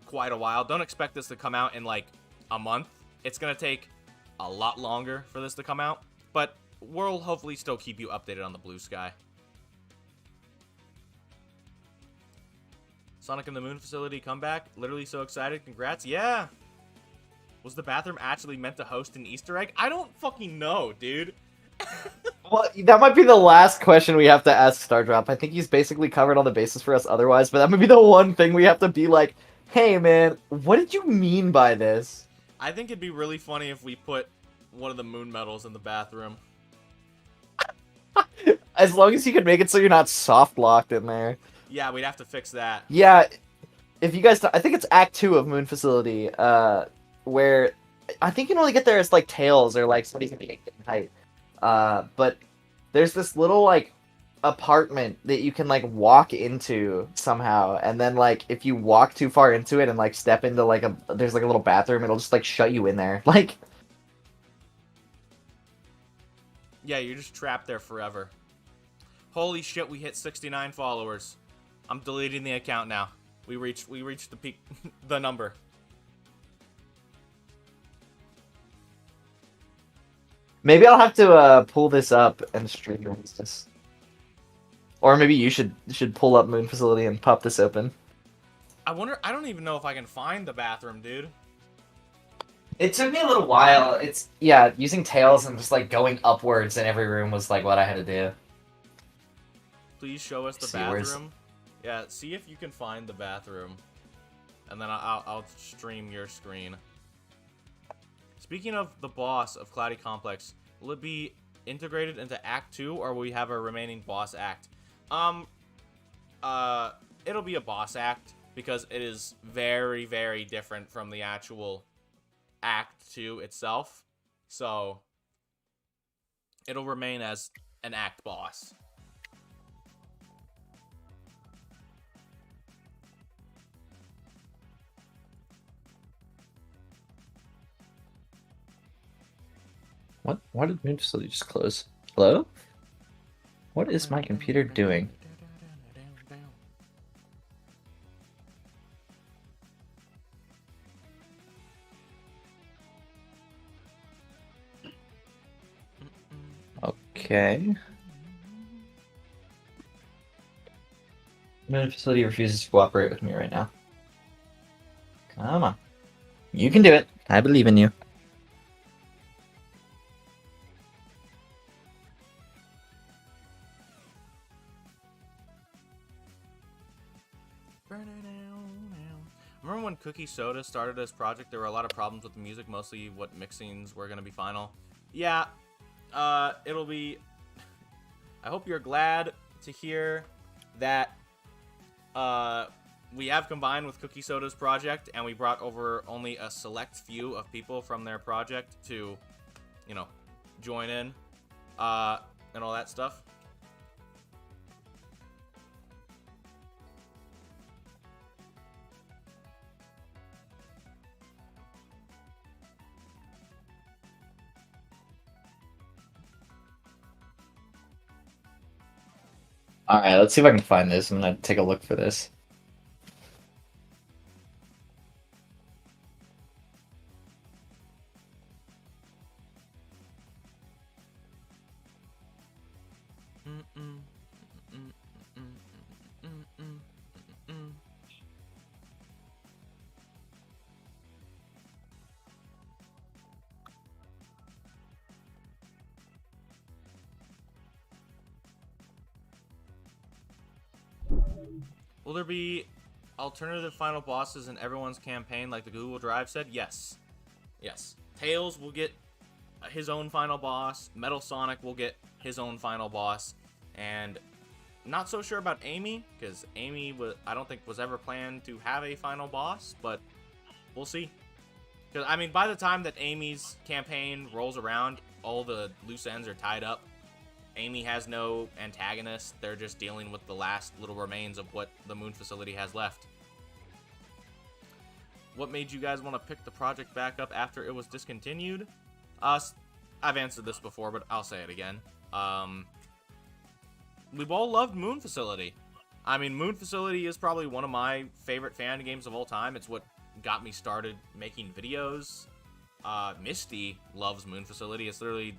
quite a while. Don't expect this to come out in like a month. It's gonna take a lot longer for this to come out, but we'll hopefully still keep you updated on the Blue Sky. Sonic and the Moon Facility comeback. Literally so excited. Congrats. Yeah. Was the bathroom actually meant to host an Easter egg? I don't fucking know, dude. Well, that might be the last question we have to ask Stardrop. I think he's basically covered all the bases for us otherwise, but that might be the one thing we have to be like, hey man, what did you mean by this? I think it'd be really funny if we put one of the moon medals in the bathroom. As long as you can make it so you're not soft locked in there. Yeah, we'd have to fix that. Yeah, if you guys, I think it's Act 2 of Moon Facility, where I think you can only get there as like Tails or like somebody's gonna get height. But there's this little like apartment that you can like walk into somehow, and then like if you walk too far into it and like step into like there's like a little bathroom, it'll just like shut you in there. Like, yeah, you're just trapped there forever. Holy shit, we hit 69 followers. I'm deleting the account now. We reached the peak, the number. maybe I'll have to pull this up and stream this, or maybe you should pull up Moon Facility and pop this open. I wonder. I don't even know if I can find the bathroom, dude. It took me a little while. It's using Tails and just like going upwards in every room was like what I had to do. Please show us the bathroom. Yeah, see if you can find the bathroom, and then I'll stream your screen. Speaking of the boss of Cloudy Complex, will it be integrated into Act 2, or will we have a remaining boss act? It'll be a boss act, because it is very, very different from the actual Act 2 itself. So, it'll remain as an act boss. What? Why did Moon Facility just close? Hello? What is my computer doing? Okay. Moon Facility refuses to cooperate with me right now. Come on. You can do it. I believe in you. Remember when Cookie Soda started this project, there were a lot of problems with the music, mostly what mixings were going to be final. Yeah, it'll be... I hope you're glad to hear that we have combined with Cookie Soda's project, and we brought over only a select few of people from their project to, you know, join in, and all that stuff. Alright, let's see if I can find this. I'm gonna take a look for this. Will there be alternative final bosses in everyone's campaign like the Google Drive said? Yes. Yes. Tails will get his own final boss. Metal Sonic will get his own final boss. And not so sure about Amy, because Amy I don't think was ever planned to have a final boss, but we'll see. Because, I mean, by the time that Amy's campaign rolls around, all the loose ends are tied up. Amy has no antagonist. They're just dealing with the last little remains of what the Moon Facility has left. what made you guys want to pick the project back up after it was discontinued? I've answered this before, but I'll say it again. We've all loved Moon Facility. I mean, Moon Facility is probably one of my favorite fan games of all time. It's what got me started making videos. Misty loves Moon Facility. It's literally,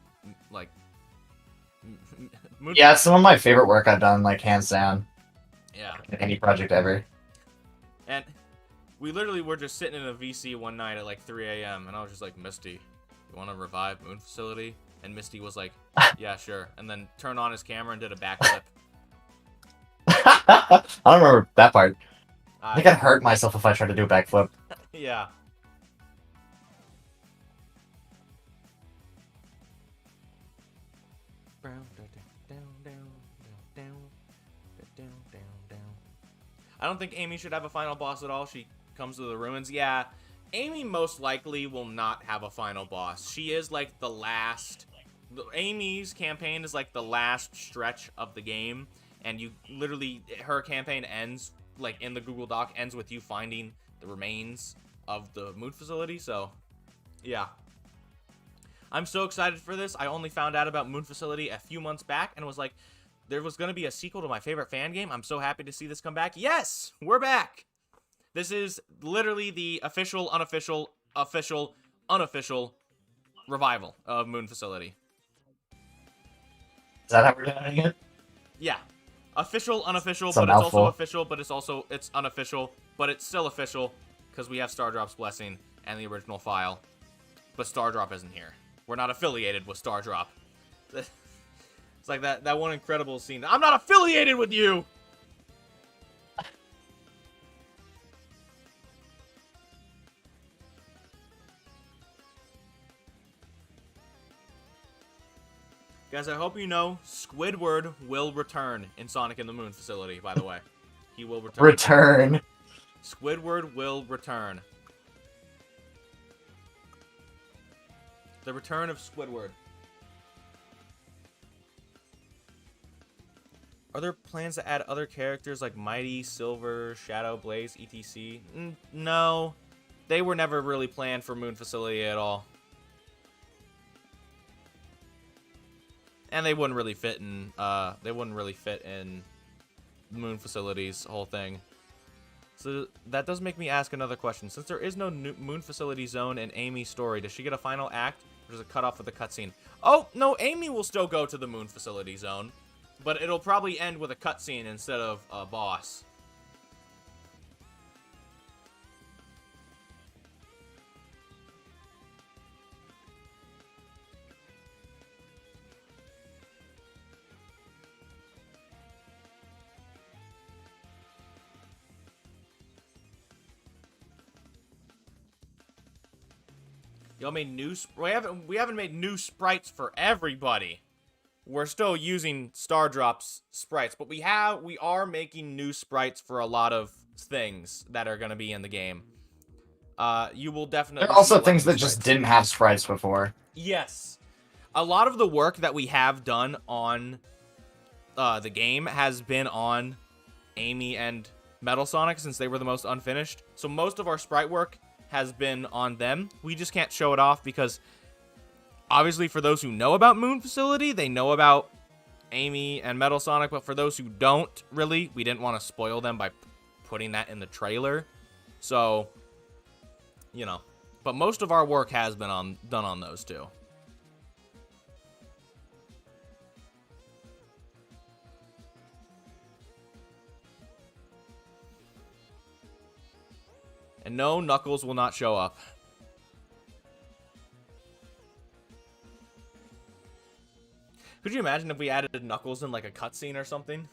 like... Yeah, it's some of my favorite work I've done, like, hands down. Yeah. In any project ever. And we literally were just sitting in a VC one night at like 3 a.m. and I was just like, Misty, you want to revive Moon Facility? And Misty was like, yeah, sure. And then turned on his camera and did a backflip. I don't remember that part. I think I'd hurt myself if I tried to do a backflip. Yeah. I don't think Amy should have a final boss at all. She comes to the ruins. Yeah, Amy most likely will not have a final boss. She is like the last... Amy's campaign is like the last stretch of the game. And you literally... Her campaign ends, like in the Google Doc, ends with you finding the remains of the Moon Facility. So, yeah. I'm so excited for this. I only found out about Moon Facility a few months back and was like... There was going to be a sequel to my favorite fan game. I'm so happy to see this come back. Yes, we're back. This is literally the official, unofficial, official, unofficial revival of Moon Facility. Is that how we're doing it? Yeah. Official, unofficial, It's a but it's also mouthful. official, but it's unofficial, but it's still official because we have Stardrop's blessing and the original file. But Stardrop isn't here. We're not affiliated with Stardrop. It's like that one incredible scene. I'm not affiliated with you! Guys, I hope you know, Squidward will return in Sonic and the Moon Facility, by the way. He will return. Return. Squidward will return. The return of Squidward. Are there plans to add other characters like Mighty, Silver, Shadow, Blaze, etc.? No. They were never really planned for Moon Facility at all. And they wouldn't really fit in Moon Facility's whole thing. So that does make me ask another question. Since there is no Moon Facility zone in Amy's story, does she get a final act? Or does it cut off with the cutscene? Oh, no, Amy will still go to the Moon Facility zone. But it'll probably end with a cutscene instead of a boss. Y'all made new... We haven't made new sprites for everybody. We're still using Stardrop's sprites, but we are making new sprites for a lot of things that are going to be in the game. You will definitely... There are also things that just didn't have sprites before. Yes. A lot of the work that we have done on the game has been on Amy and Metal Sonic since they were the most unfinished. So most of our sprite work has been on them. We just can't show it off because... Obviously, for those who know about Moon Facility, they know about Amy and Metal Sonic, but for those who don't, really, we didn't want to spoil them by putting that in the trailer. So, you know. But most of our work has been done on those two. And no, Knuckles will not show up. Could you imagine if we added Knuckles in like a cutscene or something?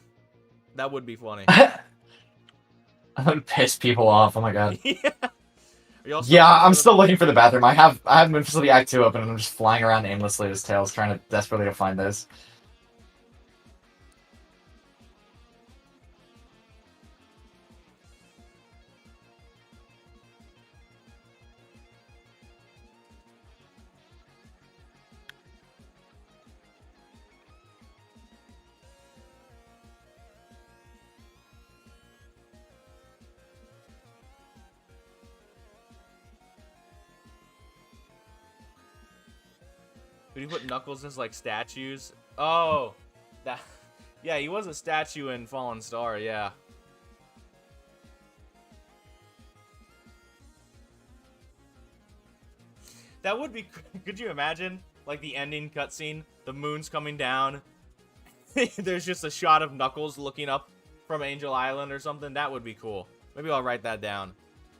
That would be funny. I'm gonna piss people off. Oh my god. Yeah. I'm still looking for the bathroom. I have Moon Facility Act 2 open and I'm just flying around aimlessly as Tails, trying to desperately to find this. Would you put Knuckles as like statues? Oh, that. Yeah, he was a statue in Fallen Star. Yeah. That would be. Could you imagine like the ending cutscene? The moon's coming down. There's just a shot of Knuckles looking up from Angel Island or something. That would be cool. Maybe I'll write that down.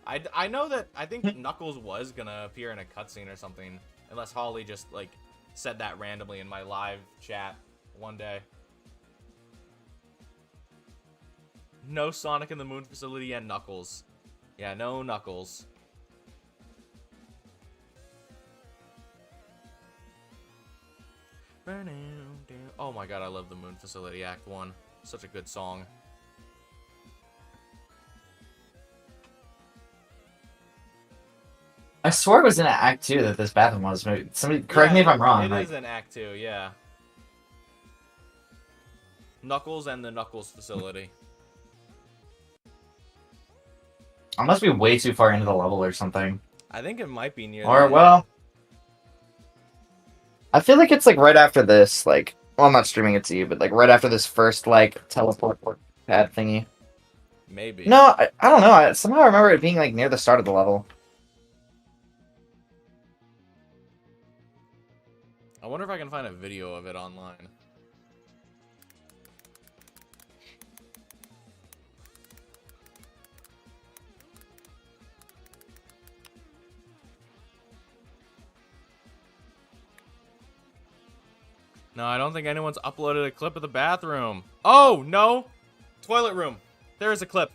I know that I think Knuckles was gonna appear in a cutscene or something, unless Holly just like said that randomly in my live chat one day. No Sonic in the Moon Facility and Knuckles. Yeah, no Knuckles. Oh my god, I love the Moon Facility Act 1. Such a good song. I swore it was in Act 2 that this bathroom was. Maybe somebody correct me if I'm wrong. It like... is in Act 2, yeah. Knuckles and the Knuckles Facility. I must be way too far into the level or something. I think it might be near. Or well, I feel like it's like right after this. Like, well, I'm not streaming it to you, but like right after this first like teleport pad thingy. Maybe. No, I don't know. Somehow I remember it being like near the start of the level. I wonder if I can find a video of it online. No, I don't think anyone's uploaded a clip of the bathroom. Oh, no! Toilet room. There is a clip.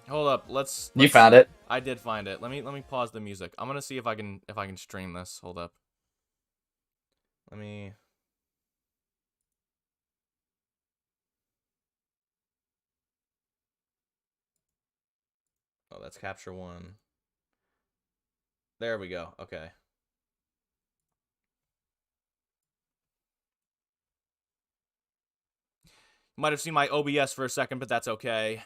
Hold up, let's You found it? I did find it. Let me pause the music. I'm gonna see if I can stream this. Hold up. Let me. Oh, that's capture one. There we go. Okay. Might have seen my OBS for a second, but that's okay.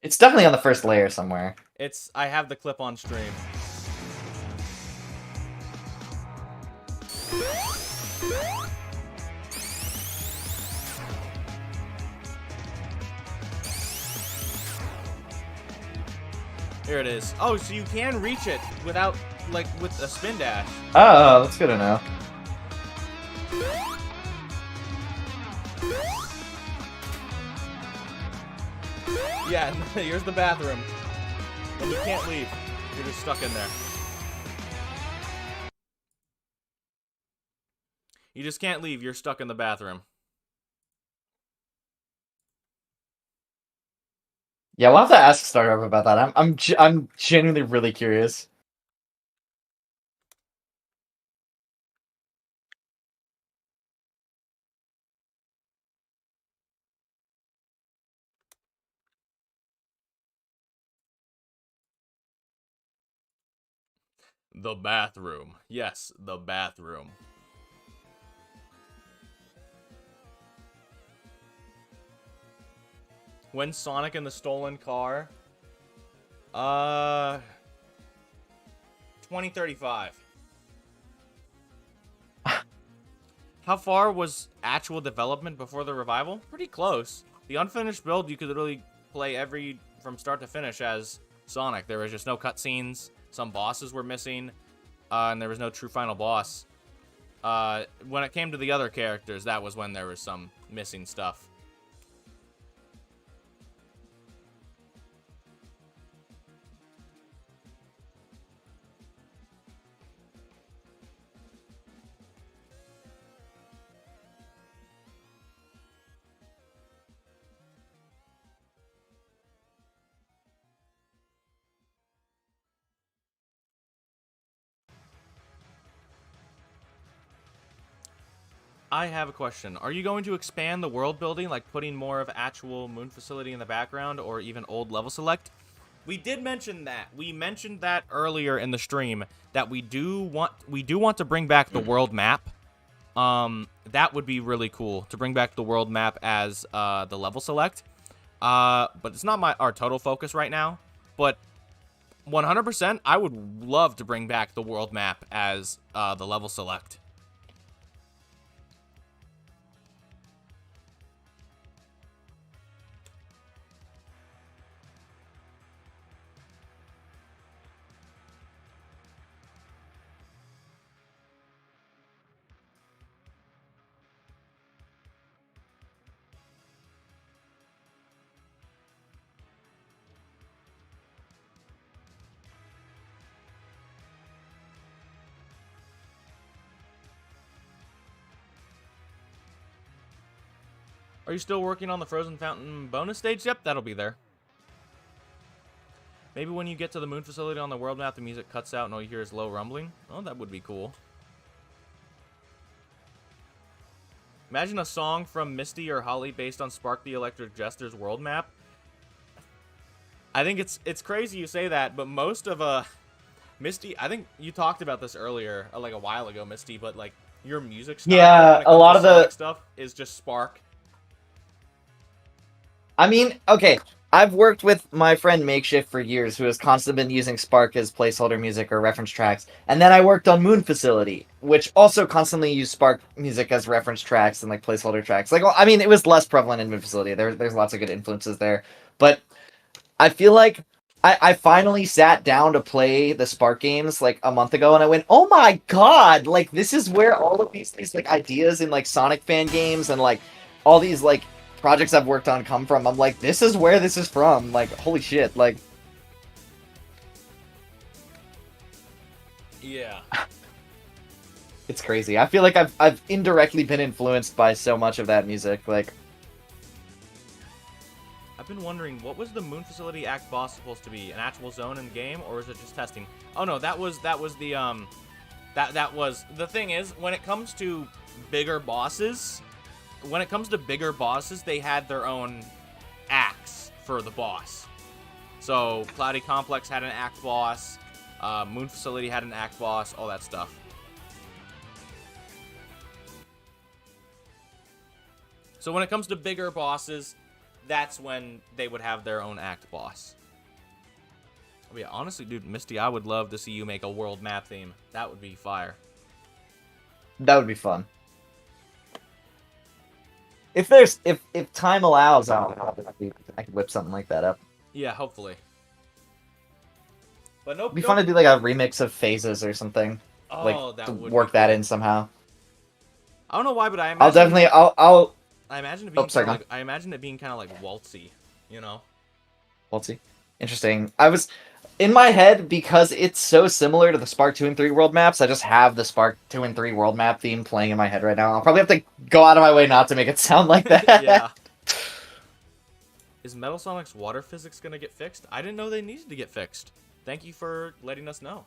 It's definitely on the first layer somewhere. I have the clip on stream. Here it is. Oh, so you can reach it without, like, with a spin dash. Oh, that's good to know. Yeah, here's the bathroom. And you can't leave. You're just stuck in there. You just can't leave. You're stuck in the bathroom. Yeah, we'll have to ask Startup about that. I'm genuinely really curious. The bathroom. Yes, the bathroom. When Sonic in the stolen car? 2035. How far was actual development before the revival? Pretty close. The unfinished build, you could literally play from start to finish as Sonic. There was just no cutscenes. Some bosses were missing. And there was no true final boss. When it came to the other characters, that was when there was some missing stuff. I have a question. Are you going to expand the world building, like putting more of actual moon facility in the background, or even old level select? We did mention that. We mentioned that earlier in the stream that we do want to bring back the world map. That would be really cool to bring back the world map as the level select. But it's not our total focus right now. But 100%, I would love to bring back the world map as the level select. Are you still working on the Frozen Fountain bonus stage? Yep, that'll be there. Maybe when you get to the moon facility on the world map, the music cuts out and all you hear is low rumbling. Oh, that would be cool. Imagine a song from Misty or Holly based on Spark the Electric Jester's world map. I think it's crazy you say that, but most of Misty, I think you talked about this earlier, like a while ago, Misty, but like your music style, Yeah, a lot of the stuff is just Spark. I mean, okay, I've worked with my friend Makeshift for years, who has constantly been using Spark as placeholder music or reference tracks. And then I worked on Moon Facility, which also constantly used Spark music as reference tracks and like placeholder tracks. Like, well, I mean, it was less prevalent in Moon Facility. There's lots of good influences there. But I feel like I finally sat down to play the Spark games like a month ago, and I went, oh my god, like this is where all of these like ideas in like Sonic fan games and like all these like projects I've worked on come from. I'm like, this is where this is from. Like, holy shit. Like, yeah, it's crazy. I feel like I've indirectly been influenced by so much of that music. Like, I've been wondering, what was the Moon Facility Act boss supposed to be? An actual zone in the game, or is it just testing? Oh no, that was the that was the thing is, when it comes to bigger bosses, they had their own acts for the boss. So Cloudy Complex had an act boss, Moon Facility had an act boss, all that stuff. So when it comes to bigger bosses, that's when they would have their own act boss. Oh yeah, honestly, dude, Misty, I would love to see you make a world map theme. That would be fire. that would be fun. If time allows, I could whip something like that up. Yeah, hopefully. But nope. It'd be fun to do like a remix of Phases or something. Oh, like that to would work be that cool. in somehow. I don't know why, but I imagine. I'll definitely. I imagine it Oh, being sorry, kinda like, I imagine it being kind of like waltzy, you know. We'll see. Interesting. I was in my head because it's so similar to the Spark 2 and 3 world maps. I just have the Spark 2 and 3 world map theme playing in my head right now. I'll probably have to go out of my way not to make it sound like that. Yeah. Is Metal Sonic's water physics gonna get fixed? I didn't know they needed to get fixed. Thank you for letting us know.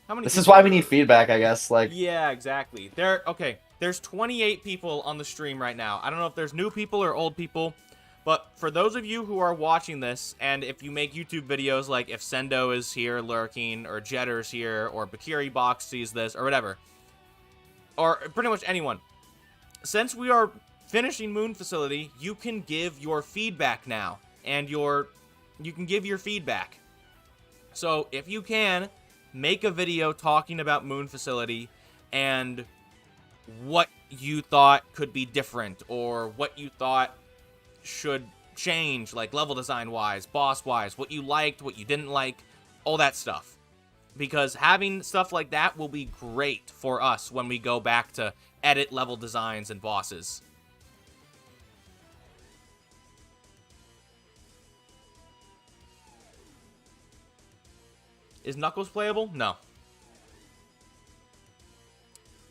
How many This is people why we are- need feedback, I guess. Like, Yeah, exactly. Okay, there's 28 people on the stream right now. I don't know if there's new people or old people, but for those of you who are watching this, and if you make YouTube videos, like if Sendo is here lurking, or Jetter's here, or Bakiri Box sees this, or whatever, or pretty much anyone, since we are finishing Moon Facility, you can give your feedback now, and you can give your feedback. So if you can, make a video talking about Moon Facility and what you thought could be different, or what you thought should change, like level design wise, boss wise, what you liked, what you didn't like, all that stuff. Because having stuff like that will be great for us when we go back to edit level designs and bosses. Is Knuckles playable? No.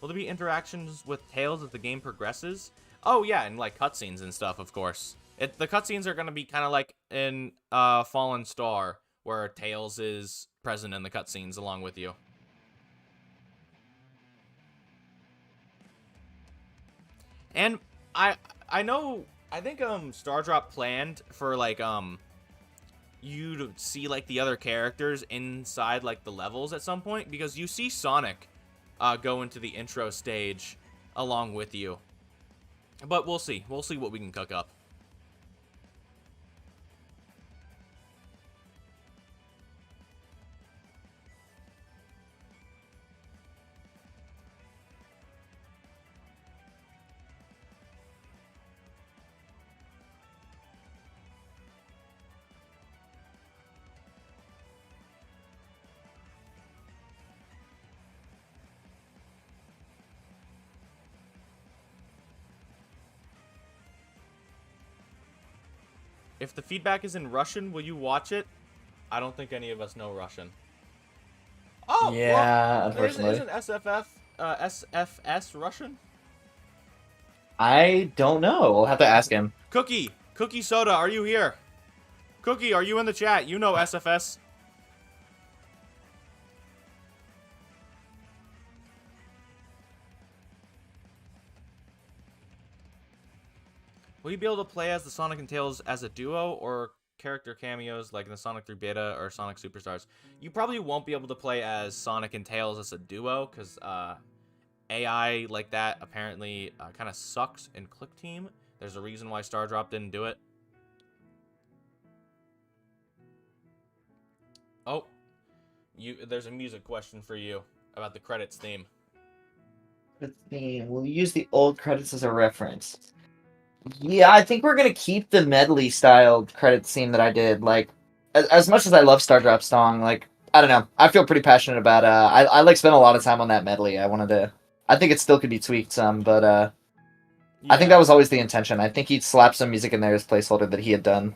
Will there be interactions with Tails as the game progresses? Oh yeah, and like cutscenes and stuff, of course. The cutscenes are going to be kind of like in Fallen Star, where Tails is present in the cutscenes along with you. And I know. I think Star Drop planned for like you to see like the other characters inside like the levels at some point, because you see Sonic go into the intro stage along with you. But we'll see. We'll see what we can cook up. If the feedback is in Russian, will you watch it? I don't think any of us know Russian. Oh, Yeah, well, unfortunately. isn't SFS Russian? I don't know. We'll have to ask him. Cookie Soda, are you here? Cookie, are you in the chat? You know SFS. Will you be able to play as the Sonic and Tails as a duo, or character cameos like in the Sonic 3 Beta or Sonic Superstars? You probably won't be able to play as Sonic and Tails as a duo, because AI like that apparently kind of sucks in Click Team. There's a reason why Stardrop didn't do it. Oh, there's a music question for you about the credits theme. We'll use the old credits as a reference. Yeah, I think we're gonna keep the medley style credit scene that I did. Like, as much as I love Stardrop song, like I don't know, I feel pretty passionate about. I like spent a lot of time on that medley. I think it still could be tweaked some, but I think that was always the intention. I think he'd slap some music in there as placeholder that he had done.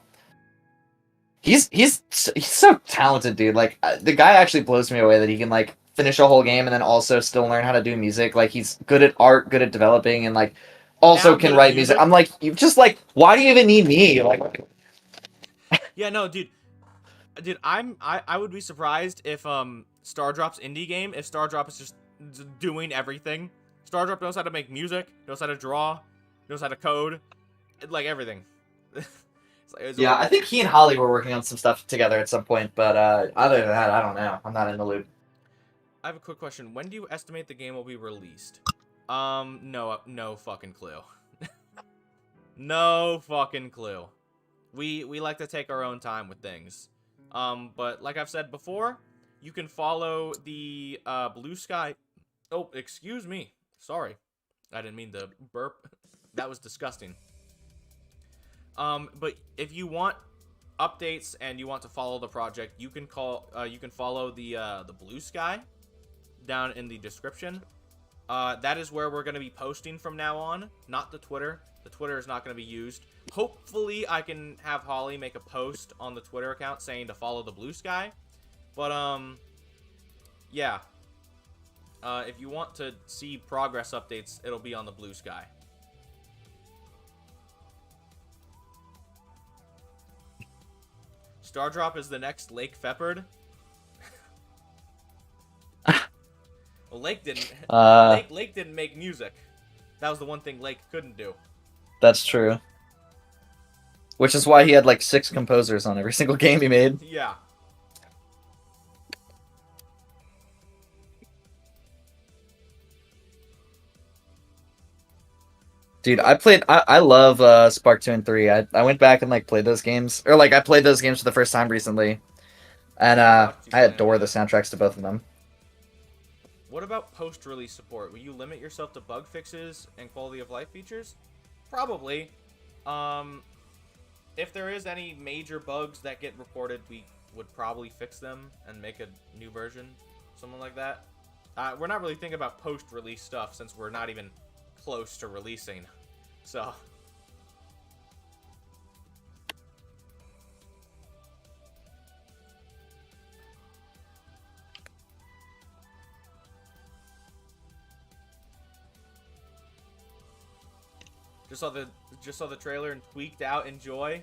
He's so talented, dude. Like the guy actually blows me away that he can like finish a whole game and then also still learn how to do music. Like he's good at art, good at developing, and like also Now can good at write music. music? I'm like, you just like, why do you even need me? Like, Yeah, no, dude, I would be surprised if Stardrop's indie game, if Stardrop is just doing everything. Stardrop knows how to make music, knows how to draw, knows how to code, like everything. yeah, I think he and Holly were working on some stuff together at some point, but other than that, I don't know. I'm not in the loop. I have a quick question. When do you estimate the game will be released? No fucking clue. No fucking clue. We like to take our own time with things. But like I've said before, you can follow the Blue Sky. Oh, excuse me. Sorry, I didn't mean to burp. That was disgusting. But if you want updates and you want to follow the project, you can follow the Blue Sky down in the description. That is where we're going to be posting from now on, not the Twitter. The Twitter is not going to be used. Hopefully, I can have Holly make a post on the Twitter account saying to follow the Blue Sky. But, yeah. If you want to see progress updates, it'll be on the Blue Sky. Stardrop is the next Lake Feppard. Well, Lake didn't. Lake didn't make music. That was the one thing Lake couldn't do. That's true. Which is why he had like 6 composers on every single game he made. Yeah. Dude, I love Spark 2 and 3. I went back and like played those games. Or like I played those games for the first time recently. And I adore the soundtracks to both of them. What about post-release support? Will you limit yourself to bug fixes and quality of life features? Probably. If there is any major bugs that get reported, we would probably fix them and make a new version, something like that. We're not really thinking about post-release stuff since we're not even close to releasing. So just saw the trailer and tweaked out. Enjoy.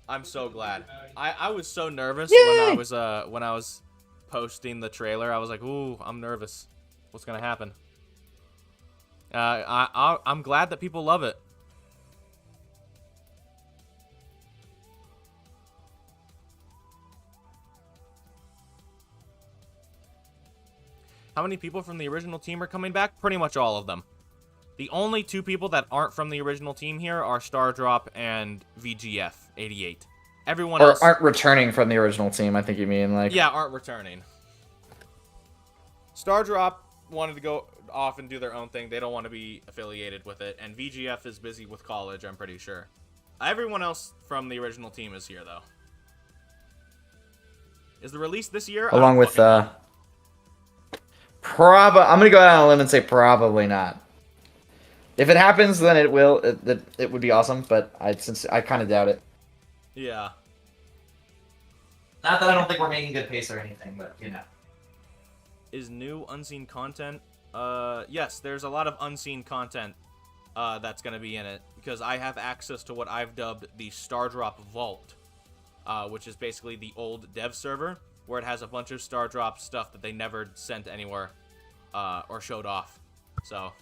I'm so glad. I was so nervous when I was posting the trailer. I was like, ooh, I'm nervous. What's gonna happen? I'm glad that people love it. How many people from the original team are coming back? Pretty much all of them. The only 2 people that aren't from the original team here are Stardrop and VGF 88. Everyone else aren't returning from the original team, I think you mean, like... Yeah, aren't returning. Stardrop wanted to go off and do their own thing. They don't want to be affiliated with it. And VGF is busy with college, I'm pretty sure. Everyone else from the original team is here, though. Is the release this year? Along with, I'm gonna go out on a limb and say probably not. If it happens, then it will. It would be awesome, but I kind of doubt it. Yeah. Not that I don't think we're making good pace or anything, but, you know. Is new unseen content? Yes, there's a lot of unseen content that's going to be in it, because I have access to what I've dubbed the Stardrop Vault, which is basically the old dev server, where it has a bunch of Stardrop stuff that they never sent anywhere or showed off. So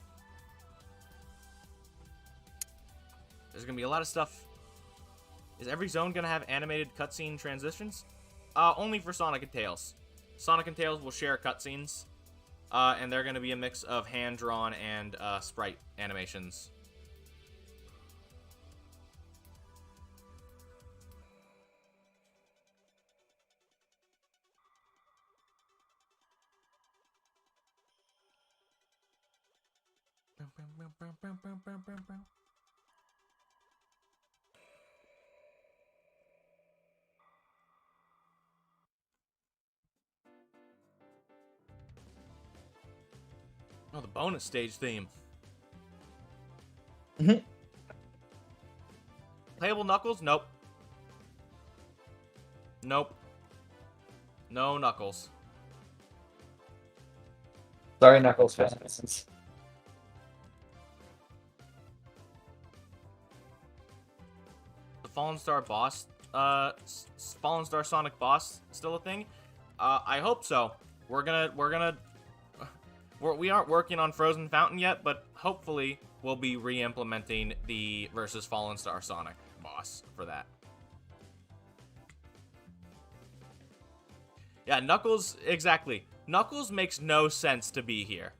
there's going to be a lot of stuff. Is every zone going to have animated cutscene transitions? Only for Sonic and Tails. Sonic and Tails will share cutscenes, and they're going to be a mix of hand-drawn and sprite animations. Oh, the bonus stage theme. Playable Knuckles? Nope. Nope. No Knuckles. Sorry, Knuckles fans. The Fallen Star boss, Fallen Star Sonic boss still a thing? I hope so. We aren't working on Frozen Fountain yet, but hopefully we'll be re-implementing the versus Fallen Star Sonic boss for that. Yeah, Knuckles, exactly. Knuckles makes no sense to be here.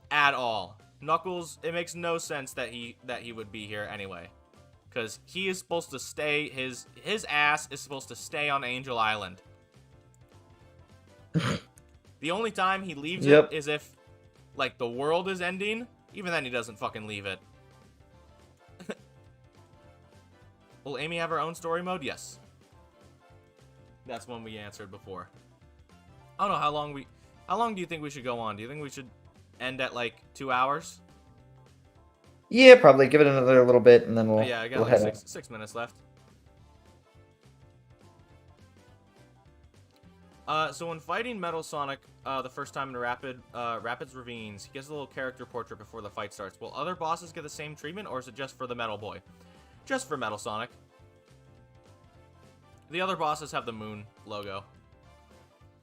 At all. Knuckles, it makes no sense that he would be here anyway. Because he is supposed to stay, his ass is supposed to stay on Angel Island. The only time he leaves it is if, like, the world is ending. Even then, he doesn't fucking leave it. Will Amy have her own story mode? Yes. That's one we answered before. I don't know how long do you think we should go on? Do you think we should end at, like, 2 hours? Yeah, probably. Give it another little bit, and then we'll... Yeah, I got like 6 minutes left. So when fighting Metal Sonic the first time in Rapids Ravines, he gets a little character portrait before the fight starts. Will other bosses get the same treatment, or is it just for the Metal Boy? Just for Metal Sonic. The other bosses have the Moon logo.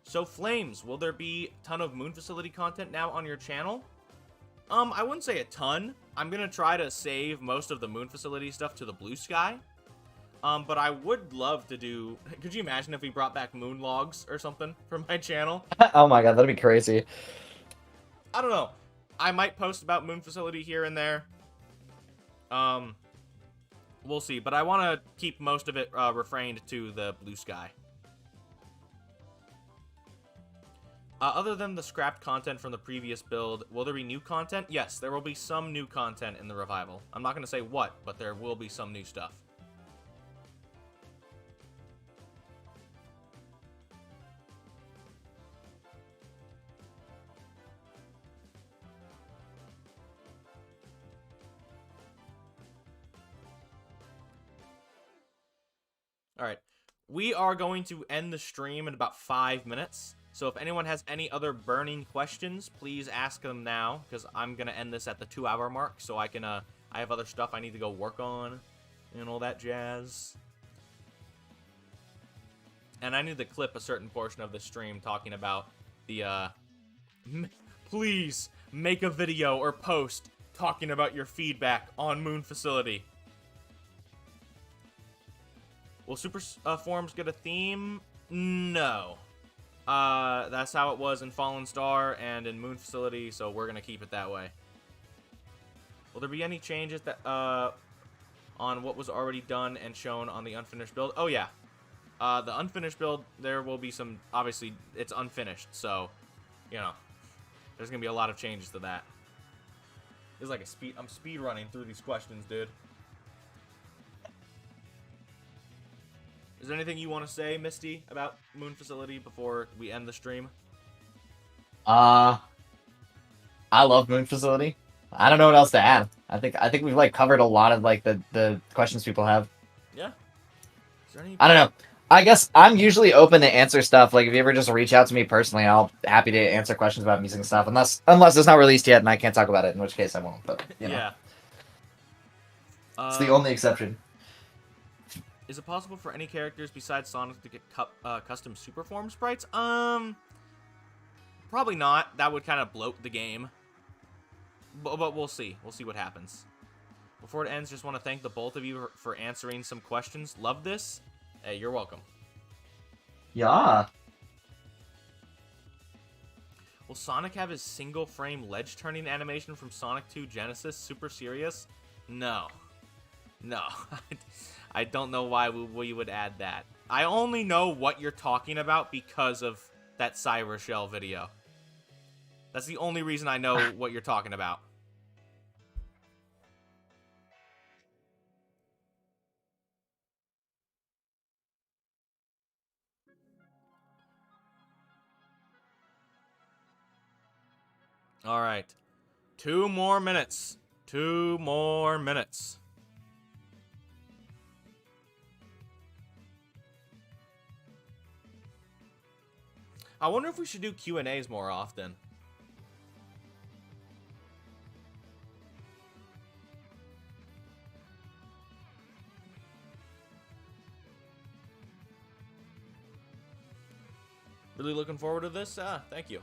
So Flames, will there be a ton of Moon Facility content now on your channel? I wouldn't say a ton. I'm gonna try to save most of the Moon Facility stuff to the Blue Sky. But I would love to do... Could you imagine if we brought back Moon Logs or something from my channel? Oh my god, that'd be crazy. I don't know. I might post about Moon Facility here and there. We'll see. But I want to keep most of it refrained to the Blue Sky. Other than the scrapped content from the previous build, will there be new content? Yes, there will be some new content in the revival. I'm not going to say what, but there will be some new stuff. Alright, we are going to end the stream in about 5 minutes. So if anyone has any other burning questions, please ask them now, because I'm going to end this at the 2-hour mark, so I can, I have other stuff I need to go work on, and all that jazz. And I need to clip a certain portion of the stream talking about the, please make a video or post talking about your feedback on Moon Facility. Will Super Forms get a theme? No. That's how it was in Fallen Star and in Moon Facility, so we're gonna keep it that way. Will there be any changes that on what was already done and shown on the unfinished build? Oh yeah, the unfinished build, there will be some. Obviously, it's unfinished, so you know, there's gonna be a lot of changes to that. It's like I'm speed running through these questions, dude. Is there anything you want to say, Misty, about Moon Facility before we end the stream? I love Moon Facility. I don't know what else to add. I think we've like covered a lot of like the questions people have. Yeah. Is there any... I don't know. I guess I'm usually open to answer stuff. Like if you ever just reach out to me personally, I'll happy to answer questions about music and stuff. Unless it's not released yet and I can't talk about it, in which case I won't. But you know, yeah. It's the only exception. Is it possible for any characters besides Sonic to get custom super form sprites? Probably not. That would kind of bloat the game. But we'll see. We'll see what happens. Before it ends, just want to thank the both of you for answering some questions. Love this. Hey, you're welcome. Yeah. Will Sonic have his single-frame ledge-turning animation from Sonic 2 Genesis super serious? No. No. I don't know why we would add that. I only know what you're talking about because of that Cyber Shell video. That's the only reason I know what you're talking about. All right. 2 more minutes. 2 more minutes. I wonder if we should do Q&As more often. Really looking forward to this. Thank you.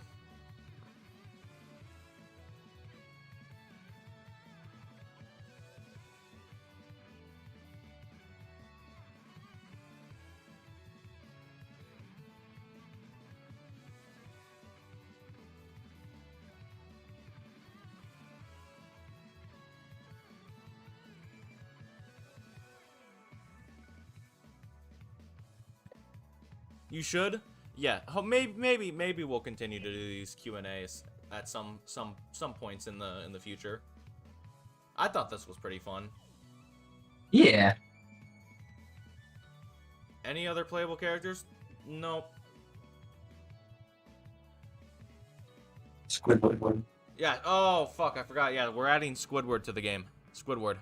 You should. Yeah. Maybe we'll continue to do these Q&As at some points in the future. I thought this was pretty fun. Yeah. Any other playable characters? Nope. Squidward. Yeah. Oh fuck! I forgot. Yeah, we're adding Squidward to the game. Squidward.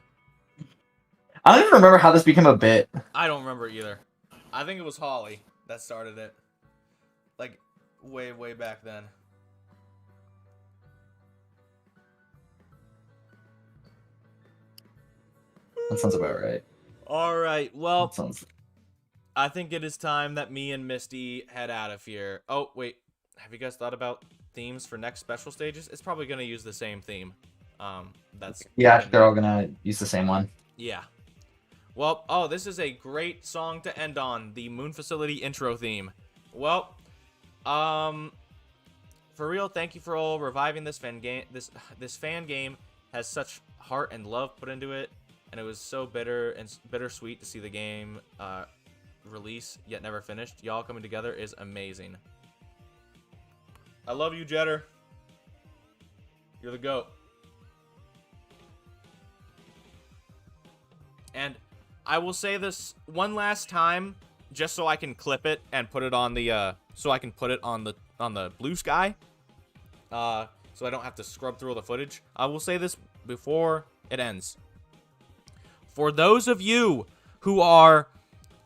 I don't even remember how this became a bit. I don't remember either. I think it was Holly that started it. Like, way back then. That sounds about right. Alright, well, Sounds... I think it is time that me and Misty head out of here. Oh, wait. Have you guys thought about themes for next special stages? It's probably going to use the same theme. That's... Yeah, they're all gonna use the same one. Yeah. Well, oh, this is a great song to end on. The Moon Facility intro theme. Well, for real, thank you for all reviving this fan game. This fan game has such heart and love put into it, and it was so bittersweet to see the game release yet never finished. Y'all coming together is amazing. I love you, Jetter. You're the GOAT. And I will say this one last time, just so I can clip it and put it on the on the Blue Sky, so I don't have to scrub through all the footage. I will say this before it ends. For those of you who are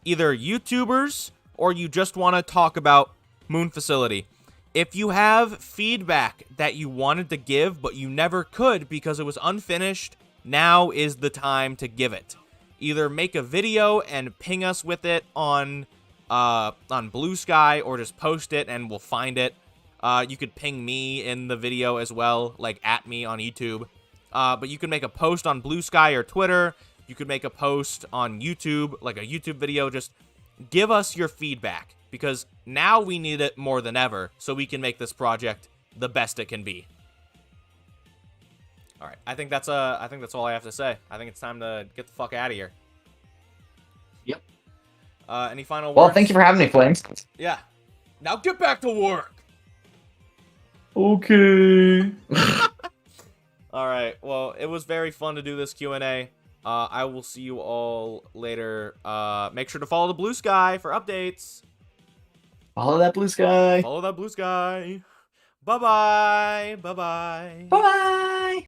either YouTubers or you just want to talk about Moon Facility, if you have feedback that you wanted to give but you never could because it was unfinished, now is the time to give it. Either make a video and ping us with it on Blue Sky, or just post it and we'll find it. You could ping me in the video as well, like at me on YouTube. But you can make a post on Blue Sky or Twitter. You could make a post on YouTube, like a YouTube video. Just give us your feedback, because now we need it more than ever so we can make this project the best it can be. All right, I think that's all I have to say. I think it's time to get the fuck out of here. Yep. Any final words? Well, thank you for having me, Flames. Yeah. Now get back to work. Okay. All right. Well, it was very fun to do this Q&A. I will see you all later. Make sure to follow the Blue Sky for updates. Follow that blue sky. Follow that Blue Sky. Bye-bye. Bye-bye. Bye.